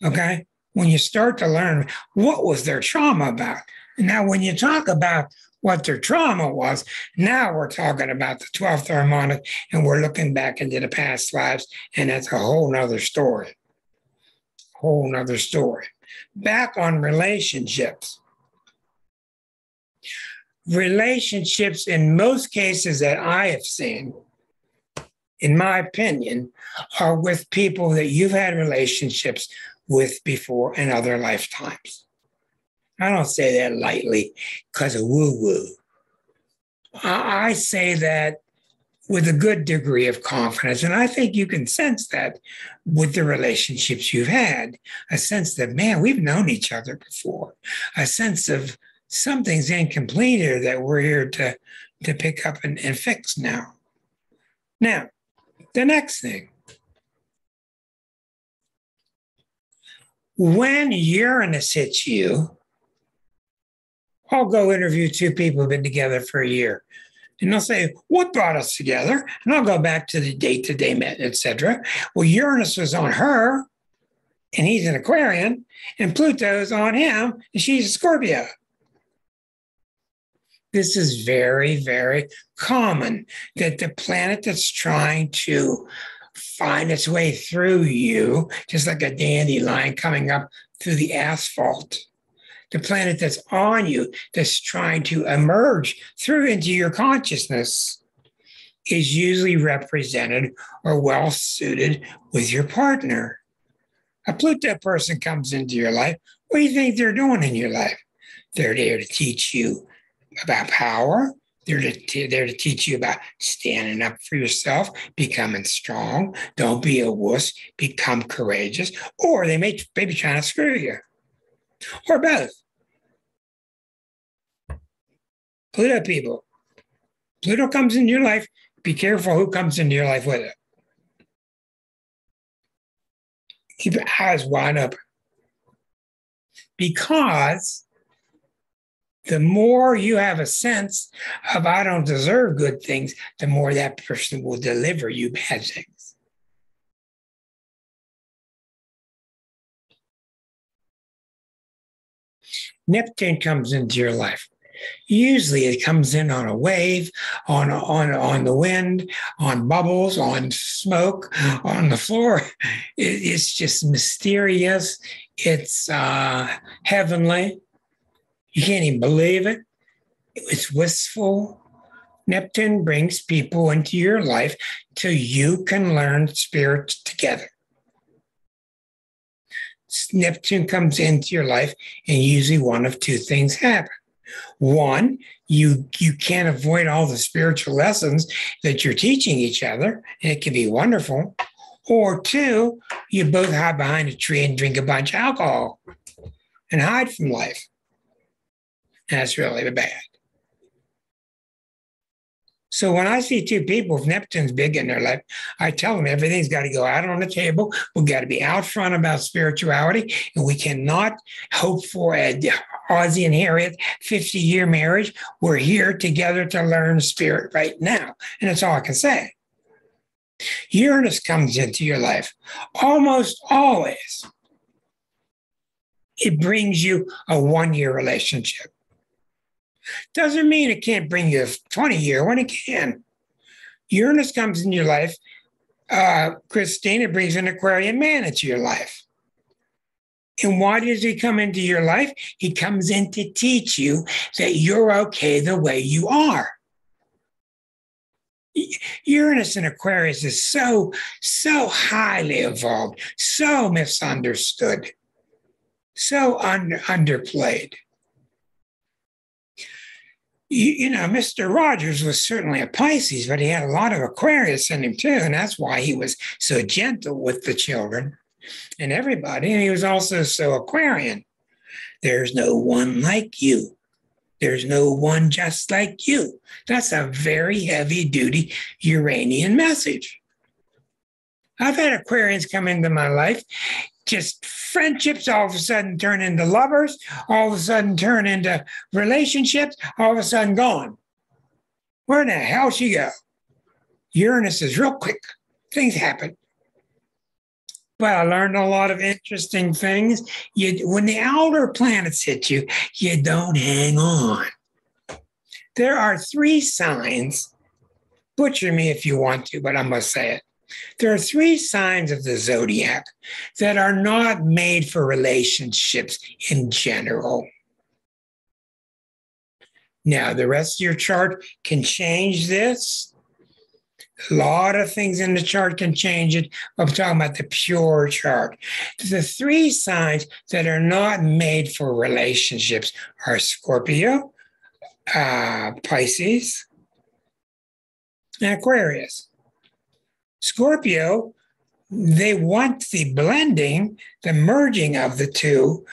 Okay? When you start to learn what was their trauma about. And now when you talk about what their trauma was, now we're talking about the 12th harmonic, and we're looking back into the past lives, and that's a whole nother story. Whole nother story. Back on relationships. Relationships, in most cases that I have seen, in my opinion, are with people that you've had relationships with before in other lifetimes. I don't say that lightly because of woo-woo. I say that with a good degree of confidence, and I think you can sense that with the relationships you've had, a sense that, man, we've known each other before, a sense of something's incomplete here that we're here to pick up and fix now. Now, the next thing. When Uranus hits you, I'll go interview 2 people who've been together for a year. And they'll say, what brought us together? And I'll go back to the date that they met, etc. Well, Uranus was on her, and he's an Aquarian, and Pluto's on him, and she's a Scorpio. This is very, very common, that the planet that's trying to find its way through you, just like a dandelion coming up through the asphalt, the planet that's on you, that's trying to emerge through into your consciousness, is usually represented or well suited with your partner. A Pluto person comes into your life. What do you think they're doing in your life? They're there to teach you about power. They're there to teach you about standing up for yourself, becoming strong. Don't be a wuss. Become courageous. Or they may be trying to screw you. Or both. Pluto people. Pluto comes into your life. Be careful who comes into your life with it. Keep your eyes wide open. Because the more you have a sense of I don't deserve good things, the more that person will deliver you bad things. Neptune comes into your life. Usually it comes in on a wave, on the wind, on bubbles, on smoke, on the floor. It's just mysterious. It's heavenly. You can't even believe it. It's wistful. Neptune brings people into your life till you can learn spirit together. Neptune comes into your life, and usually one of two things happen. One, you can't avoid all the spiritual lessons that you're teaching each other, and it can be wonderful. Or two, you both hide behind a tree and drink a bunch of alcohol and hide from life. And that's really bad. So when I see two people, if Neptune's big in their life, I tell them everything's got to go out on the table. We've got to be out front about spirituality, and we cannot hope for a Ozzy and Harriet 50-year marriage. We're here together to learn spirit right now. And that's all I can say. Uranus comes into your life almost always. It brings you a 1-year relationship. Doesn't mean it can't bring you a 20-year when it can. Uranus comes into your life. Christine, it brings an Aquarian man into your life. And why does he come into your life? He comes in to teach you that you're okay the way you are. Uranus in Aquarius is so highly evolved, so misunderstood, so underplayed. You know, Mr. Rogers was certainly a Pisces, but he had a lot of Aquarius in him too, and that's why he was so gentle with the children and everybody, and he was also so Aquarian. There's no one like you. There's no one just like you. That's a very heavy-duty Uranian message. I've had Aquarians come into my life, just friendships all of a sudden turn into lovers, all of a sudden turn into relationships, all of a sudden gone. Where the hell she go? Uranus is real quick. Things happen. But I learned a lot of interesting things. When the outer planets hit you, you don't hang on. There are 3 signs. Butcher me if you want to, but I must say it. There are 3 signs of the zodiac that are not made for relationships in general. Now, the rest of your chart can change this. A lot of things in the chart can change it. I'm talking about the pure chart. The 3 signs that are not made for relationships are Scorpio, Pisces, and Aquarius. Scorpio, they want the blending, the merging of the two,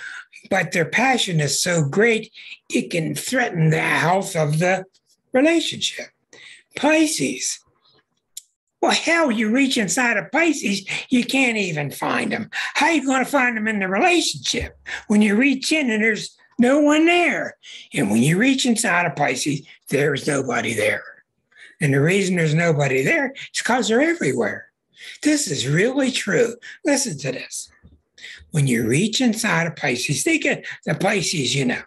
but their passion is so great, it can threaten the health of the relationship. Pisces, well, hell, you reach inside of Pisces, you can't even find them. How are you going to find them in the relationship? When you reach in and there's no one there. And when you reach inside of Pisces, there's nobody there. And the reason there's nobody there is because they're everywhere. This is really true. Listen to this. When you reach inside of Pisces, think of the Pisces, you know.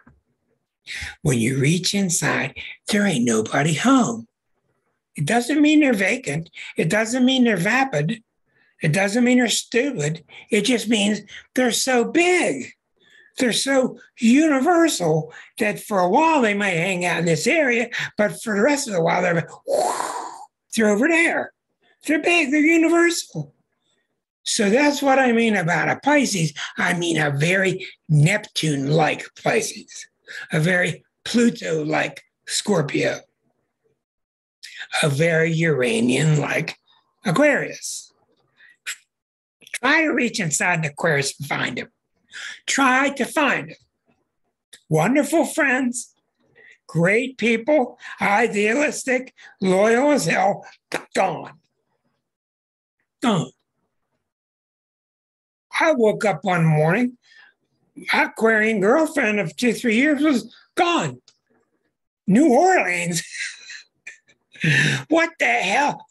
When you reach inside, there ain't nobody home. It doesn't mean they're vacant. It doesn't mean they're vapid. It doesn't mean they're stupid. It just means they're so big. They're so universal that for a while they might hang out in this area, but for the rest of the while, they're over there. They're big. They're universal. So that's what I mean about a Pisces. I mean a very Neptune-like Pisces, a very Pluto-like Scorpio, a very Uranian-like Aquarius. Try to reach inside an Aquarius and find him. Try to find him. Wonderful friends, great people, idealistic, loyal as hell, gone. Gone. I woke up one morning, my Aquarian girlfriend of 2-3 years was gone. New Orleans. What the hell?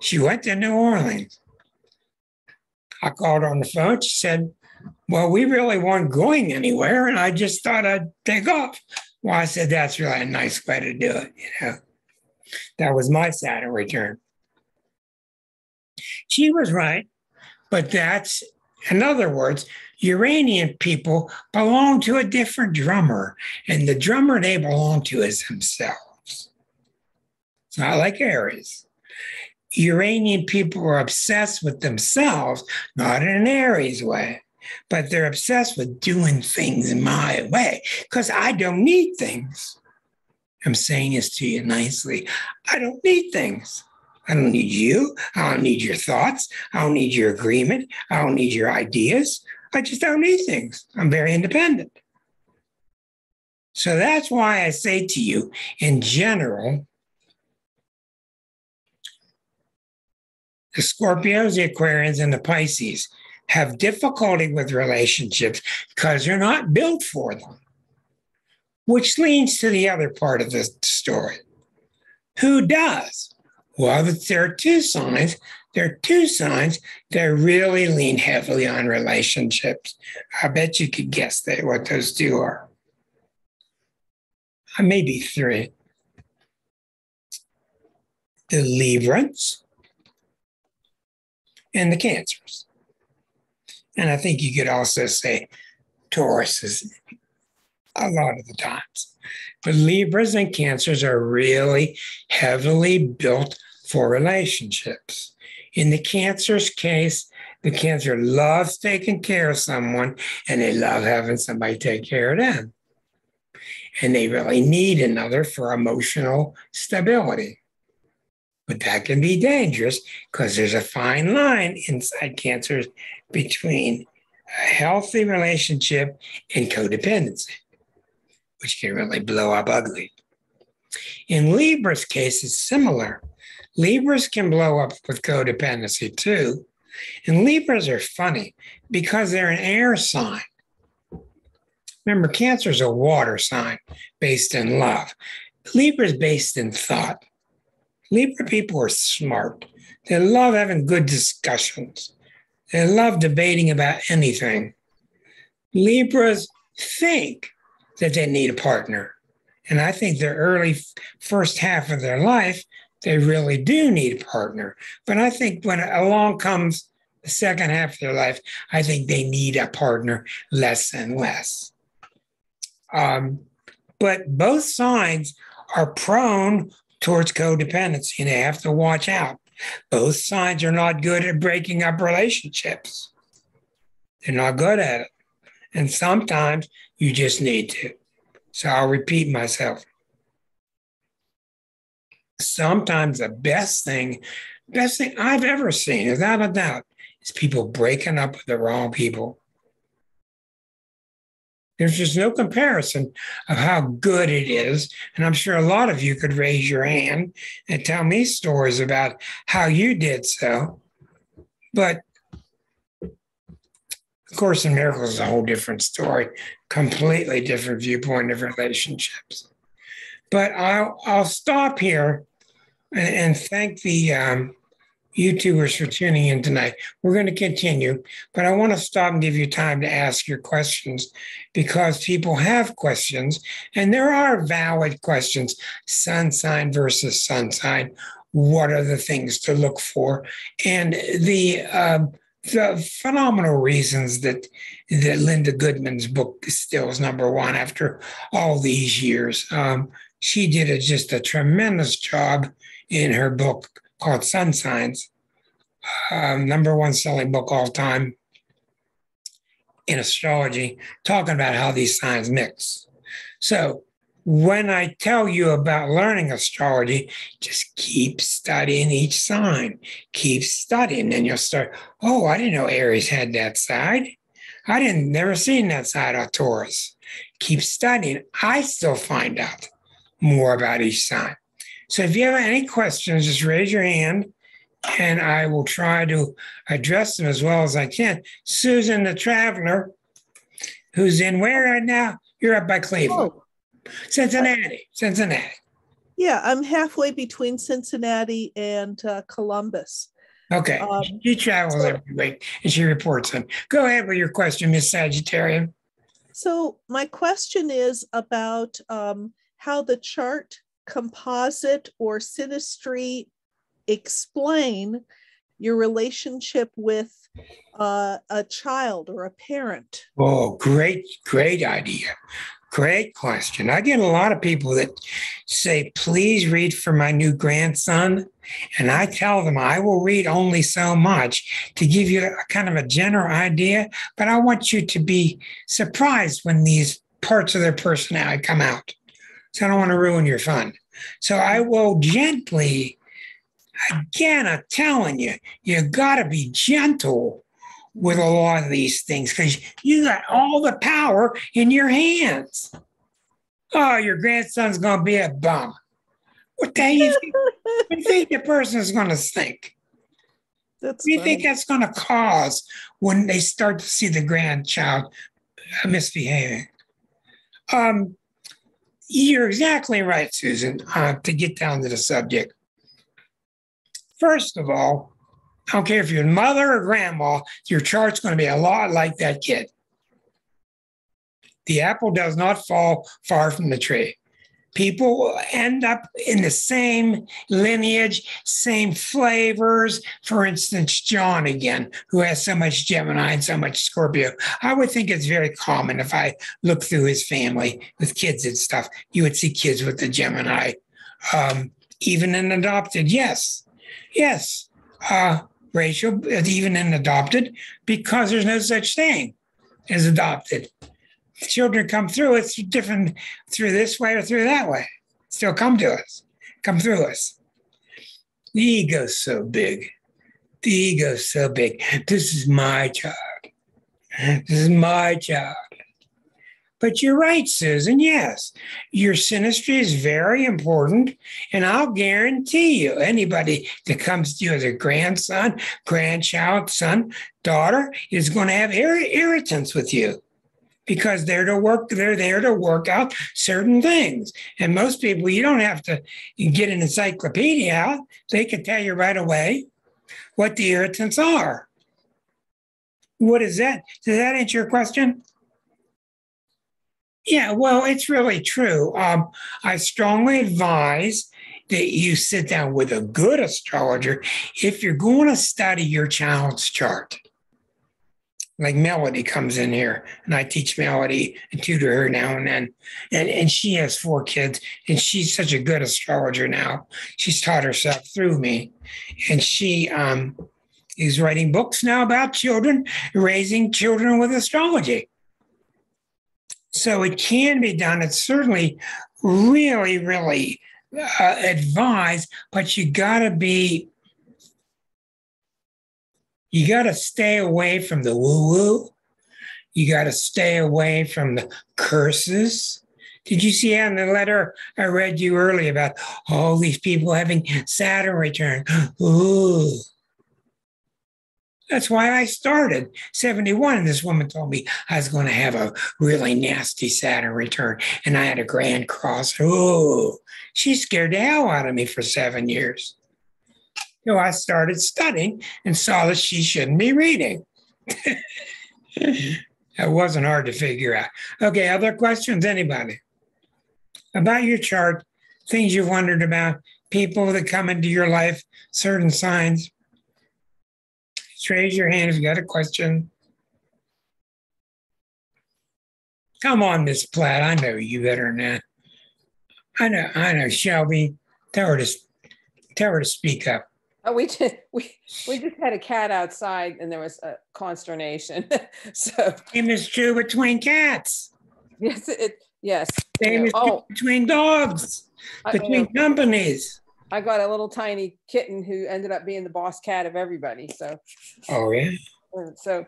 She went to New Orleans. I called her on the phone. She said, well, we really weren't going anywhere, and I just thought I'd take off. Well, I said, that's really a nice way to do it, you know. That was my Saturn return. She was right, but that's, in other words, Uranian people belong to a different drummer, and the drummer they belong to is themselves. It's not like Aries. Uranian people are obsessed with themselves, not in an Aries way, but they're obsessed with doing things my way because I don't need things. I'm saying this to you nicely. I don't need things. I don't need you. I don't need your thoughts. I don't need your agreement. I don't need your ideas. I just don't need things. I'm very independent. So that's why I say to you, in general, the Scorpios, the Aquarians, and the Pisces have difficulty with relationships because they're not built for them, which leads to the other part of the story. Who does? Well, there are two signs. There are two signs that really lean heavily on relationships. I bet you could guess what those two are. Maybe three. The Librans and the Cancers. And I think you could also say Tauruses a lot of the times. But Libras and Cancers are really heavily built for relationships. In the Cancer's case, the Cancer loves taking care of someone and they love having somebody take care of them. And they really need another for emotional stability. But that can be dangerous because there's a fine line inside Cancers between a healthy relationship and codependency, which can really blow up ugly. In Libra's case, it's similar. Libras can blow up with codependency too. And Libras are funny because they're an air sign. Remember, Cancer is a water sign based in love. Libra is based in thought. Libra people are smart. They love having good discussions. They love debating about anything. Libras think that they need a partner. And I think the early first half of their life, they really do need a partner. But I think when along comes the second half of their life, I think they need a partner less and less. But both signs are prone towards codependency, and they have to watch out. Both signs are not good at breaking up relationships. They're not good at it. And sometimes you just need to. So I'll repeat myself. Sometimes the best thing I've ever seen, without a doubt, is people breaking up with the wrong people. There's just no comparison of how good it is. And I'm sure a lot of you could raise your hand and tell me stories about how you did so. But of course, in Miracles is a whole different story, completely different viewpoint of relationships. But I'll stop here and thank the YouTubers for tuning in tonight. We're going to continue, but I want to stop and give you time to ask your questions because people have questions and there are valid questions. Sun sign versus sun sign. What are the things to look for? And the phenomenal reasons that Linda Goodman's book still is number one after all these years. She did just a tremendous job in her book called Sun Signs, number one selling book all time in astrology, talking about how these signs mix. So when I tell you about learning astrology, just keep studying each sign. Keep studying, and you'll start, oh, I didn't know Aries had that side. Never seen that side of Taurus. Keep studying. I still find out more about each sign. So if you have any questions, just raise your hand and I will try to address them as well as I can. Susan, the traveler, who's in where right now? You're up by Cleveland. Oh. Cincinnati.
Yeah, I'm halfway between Cincinnati and Columbus.
Okay. She travels every week and she reports them. Go ahead with your question, Miss Sagittarian.
So my question is about how the chart, composite, or synastry explain your relationship with a child or a parent.
Oh, great idea. Great question. I get a lot of people that say, please read for my new grandson. And I tell them I will read only so much to give you a kind of a general idea, but I want you to be surprised when these parts of their personality come out. So I don't want to ruin your fun. So I will gently, again, I'm telling you, you got to be gentle with a lot of these things because you got all the power in your hands. Oh, your grandson's going to be a bum. What the hell do you think the person is going to think? What do you think that's going to cause when they start to see the grandchild misbehaving? You're exactly right, Susan, to get down to the subject. First of all, I don't care if you're mother or grandma, your chart's going to be a lot like that kid. The apple does not fall far from the tree. People end up in the same lineage, same flavors. For instance, John again, who has so much Gemini and so much Scorpio. I would think it's very common if I look through his family with kids and stuff, you would see kids with the Gemini. Even in adopted, yes. Rachel, even in adopted, because there's no such thing as adopted. Children come through, it's different through this way or through that way. Still come to us, come through us. The ego's so big. The ego's so big. This is my child. This is my child. But you're right, Susan. Yes, your synastry is very important. And I'll guarantee you, anybody that comes to you as a grandson, grandchild, son, daughter is going to have irritants with you because they're there to work out certain things. And most people, you don't have to get an encyclopedia out. They can tell you right away what the irritants are. What is that? Does that answer your question? Yeah, well, it's really true. I strongly advise that you sit down with a good astrologer if you're going to study your child's chart. Like Melody comes in here, and I teach Melody and tutor her now and then. And she has 4 kids, and she's such a good astrologer now. She's taught herself through me. And she is writing books now about children, raising children with astrology. So it can be done. It's certainly really, really advised, but you got to stay away from the woo-woo. You got to stay away from the curses. Did you see in the letter I read you earlier about all these people having Saturn return? Ooh. That's why I started 71. And this woman told me I was going to have a really nasty Saturn return. And I had a grand cross. Oh, she scared the hell out of me for 7 years. So I started studying and saw that she shouldn't be reading. That wasn't hard to figure out. Okay, other questions? Anybody? About your chart, things you've wondered about, people that come into your life, certain signs. Just raise your hand if you got a question. Come on, Miss Platt. I know you better than that. I know, Shelby. Tell her to speak up.
Oh, we just had a cat outside, and there was a consternation. So
Same is true between cats.
Yes, yes.
Same is true between dogs, between companies.
I got a little tiny kitten who ended up being the boss cat of everybody. So.
Oh yeah.
So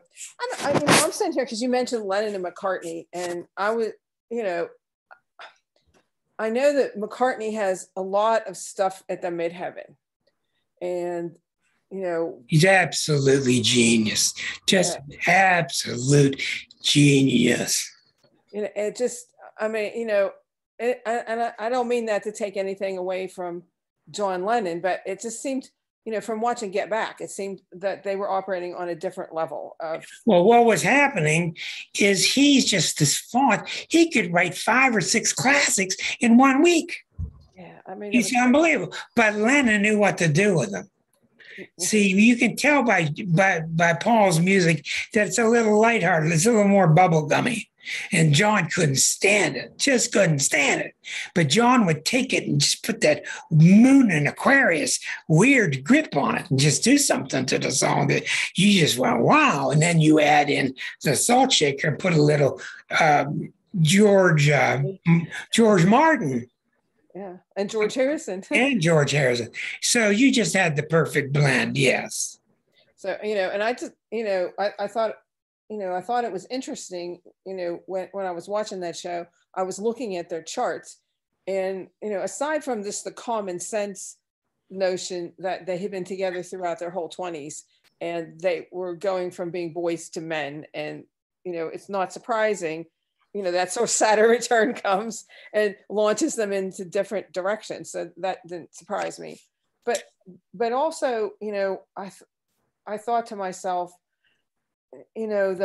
I'm sitting here because you mentioned Lennon and McCartney, and I was, I know that McCartney has a lot of stuff at the midheaven, and
he's absolutely genius, just absolute genius.
It just, I mean, and I don't mean that to take anything away from John Lennon, but it just seemed, from watching Get Back, it seemed that they were operating on a different level of. Well,
what was happening is he's just this font. He could write 5 or 6 classics in 1 week.
Yeah, I mean,
he's unbelievable. But Lennon knew what to do with them. See, you can tell by Paul's music that it's a little lighthearted. It's a little more bubblegummy. And John couldn't stand it, just couldn't stand it. But John would take it and just put that moon in Aquarius weird grip on it and just do something to the song that you just went, wow. And then you add in the salt shaker and put a little George Martin.
Yeah, and George Harrison.
And George Harrison. So you just had the perfect blend, yes.
So, and I just, I thought, I thought it was interesting, when I was watching that show, I was looking at their charts and, aside from this, the common sense notion that they had been together throughout their whole 20s and they were going from being boys to men. And, it's not surprising, that's where Saturn return comes and launches them into different directions. So that didn't surprise me. But also, I thought to myself, when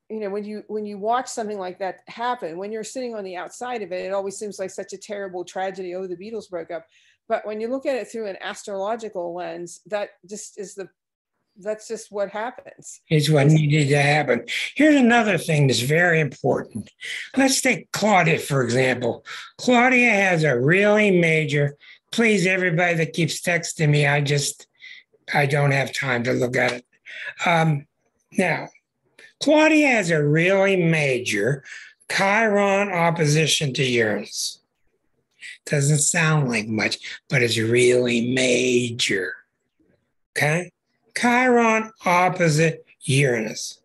you watch something like that happen, when you're sitting on the outside of it, it always seems like such a terrible tragedy. Oh, the Beatles broke up. But when you look at it through an astrological lens, that's just what happens.
It's what needed to happen. Here's another thing that's very important. Let's take Claudia, for example. Claudia has a really major, please, everybody that keeps texting me, I don't have time to look at it. Now, Claudia has a really major Chiron opposition to Uranus. Doesn't sound like much, but it's really major. Okay? Chiron opposite Uranus.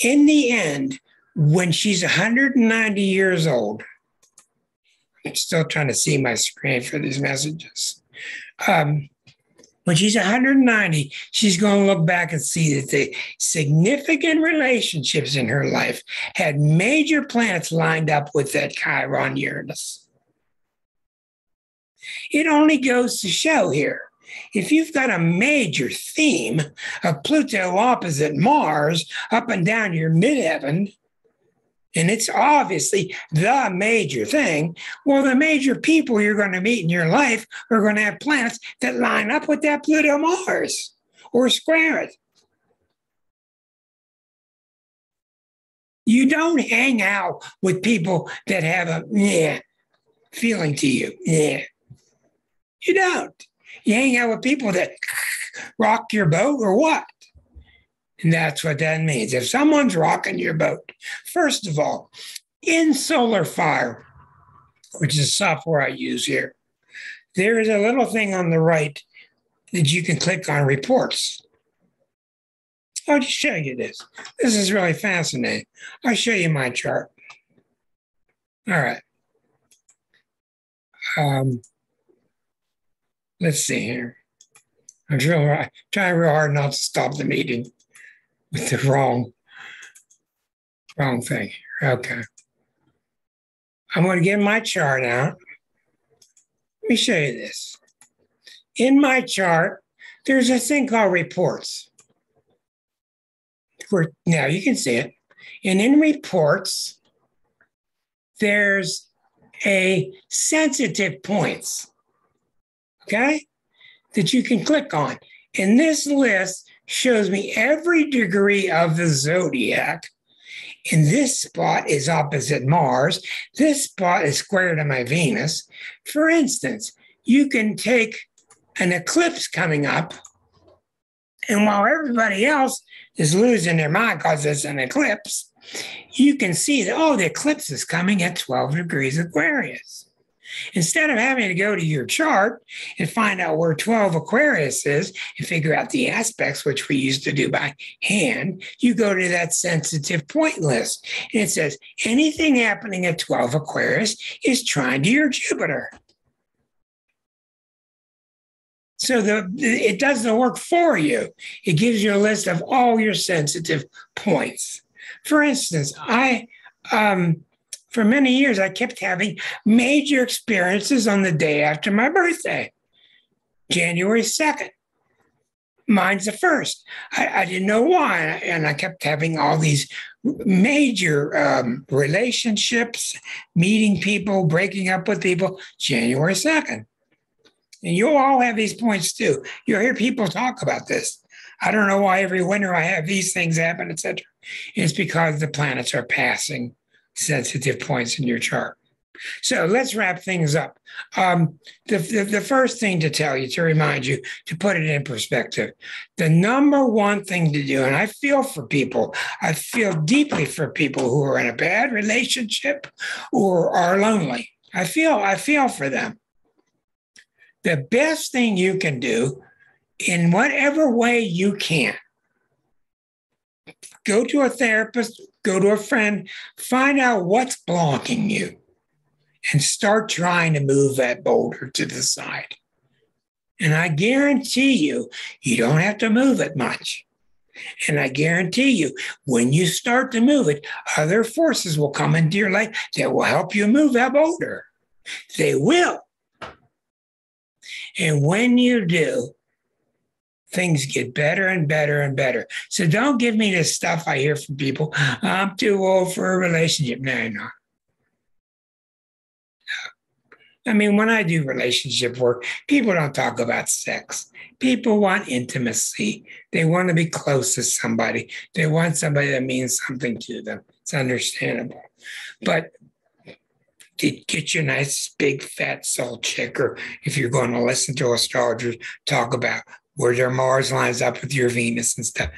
In the end, when she's 190 years old, I'm still trying to see my screen for these messages. When she's 190, she's going to look back and see that the significant relationships in her life had major planets lined up with that Chiron Uranus. It only goes to show here, if you've got a major theme of Pluto opposite Mars up and down your midheaven, and it's obviously the major thing, well, the major people you're going to meet in your life are going to have planets that line up with that Pluto Mars or square it. You don't hang out with people that have a feeling to you. Yeah. You don't. You hang out with people that rock your boat or what? And that's what that means. If someone's rocking your boat, first of all, in Solar Fire, which is software I use here, there is a little thing on the right that you can click on reports. I'll just show you this. This is really fascinating. I'll show you my chart. All right. Let's see here. I'm trying real hard not to stop the meeting with the wrong thing. Okay. I'm going to get my chart out. Let me show you this. In my chart, there's a thing called reports. Now you can see it. And in reports, there's a sensitive points, okay, that you can click on. And this list shows me every degree of the zodiac. And this spot is opposite Mars. This spot is square to my Venus. For instance, you can take an eclipse coming up, and while everybody else is losing their mind because it's an eclipse, you can see that, oh, the eclipse is coming at 12 degrees Aquarius. Instead of having to go to your chart and find out where 12 Aquarius is and figure out the aspects, which we used to do by hand, you go to that sensitive point list. And it says anything happening at 12 Aquarius is trine to your Jupiter. So it does the work for you. It gives you a list of all your sensitive points. For instance, for many years, I kept having major experiences on the day after my birthday, January 2nd. Mine's the 1st. I didn't know why. And I kept having all these major relationships, meeting people, breaking up with people, January 2nd. And you'll all have these points too. You'll hear people talk about this. I don't know why every winter I have these things happen, etc. It's because the planets are passing sensitive points in your chart. So let's wrap things up. The first thing to tell you, to remind you, to put it in perspective, the number one thing to do, and I feel for people, I feel deeply for people who are in a bad relationship or are lonely. I feel for them. The best thing you can do in whatever way you can, go to a therapist, go to a friend, find out what's blocking you and start trying to move that boulder to the side. And I guarantee you, you don't have to move it much. And I guarantee you, when you start to move it, other forces will come into your life that will help you move that boulder. They will. And when you do, things get better and better and better. So don't give me this stuff I hear from people. I'm too old for a relationship. No, you're not. I mean, when I do relationship work, people don't talk about sex. People want intimacy. They want to be close to somebody. They want somebody that means something to them. It's understandable. But to get you a nice, big, fat soul chick, or if you're going to listen to astrologers talk about where their Mars lines up with your Venus and stuff,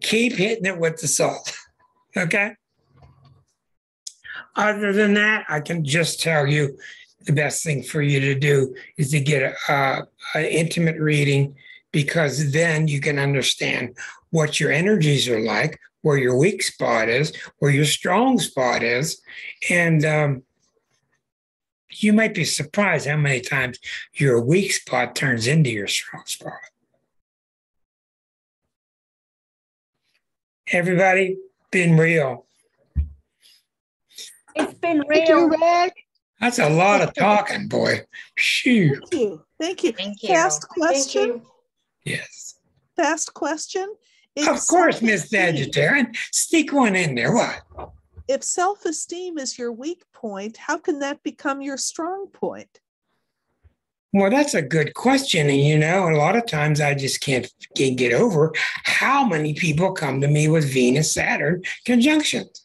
keep hitting it with the salt, okay? Other than that, I can just tell you the best thing for you to do is to get an intimate reading, because then you can understand what your energies are like, where your weak spot is, where your strong spot is. And you might be surprised how many times your weak spot turns into your strong spot. Everybody, been real.
It's been
Thank you,
real.
Rick.
That's a lot of talking, boy. Shoo.
Thank you. Thank you.
Thank you.
Fast question.
Thank you.
Yes.
Fast question. If
Of course, Miss
self-esteem-
Vegetarian. Stick one in there. What?
If self-esteem is your weak point, how can that become your strong point?
Well, that's a good question. And, you know, a lot of times I just can't get over how many people come to me with Venus-Saturn conjunctions,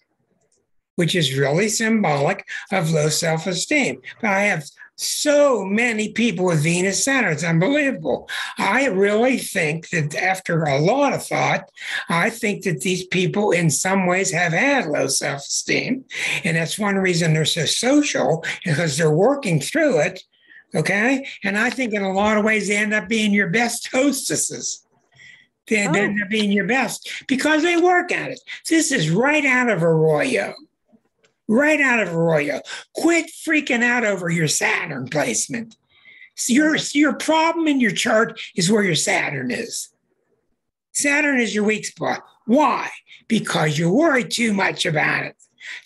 which is really symbolic of low self-esteem. But I have so many people with Venus-Saturn. It's unbelievable. I really think that after a lot of thought, I think that these people in some ways have had low self-esteem. And that's one reason they're so social, because they're working through it. Okay. And I think in a lot of ways, they end up being your best hostesses. They end up being your best because they work at it. This is right out of Arroyo. Right out of Arroyo. Quit freaking out over your Saturn placement. So your problem in your chart is where your Saturn is. Saturn is your weak spot. Why? Because you worry too much about it.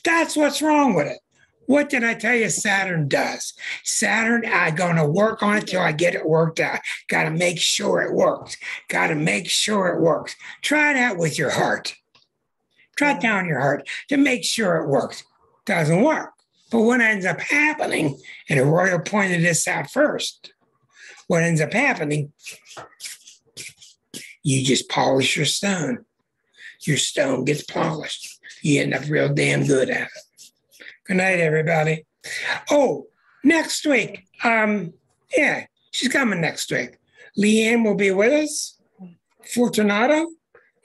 That's what's wrong with it. What did I tell you Saturn does? Saturn, I'm going to work on it till I get it worked out. Got to make sure it works. Got to make sure it works. Try it out with your heart. Try it down your heart to make sure it works. Doesn't work. But what ends up happening, and Arroyo pointed this out first, what ends up happening, you just polish your stone. Your stone gets polished. You end up real damn good at it. Good night, everybody. Oh, next week. Yeah, she's coming next week. Leanne will be with us. Fortunato.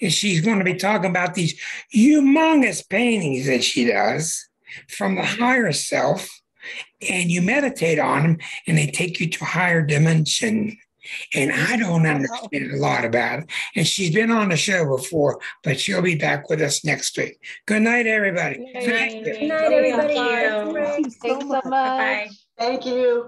And she's going to be talking about these humongous paintings that she does from the higher self. And you meditate on them, and they take you to a higher dimension. And I don't understand a lot about it. And she's been on the show before, but she'll be back with us next week. Good night, everybody. Thank you.
Good night, everybody.
Thank you.
Thank you so
Thanks so
much.
much.
Bye.
Thank you.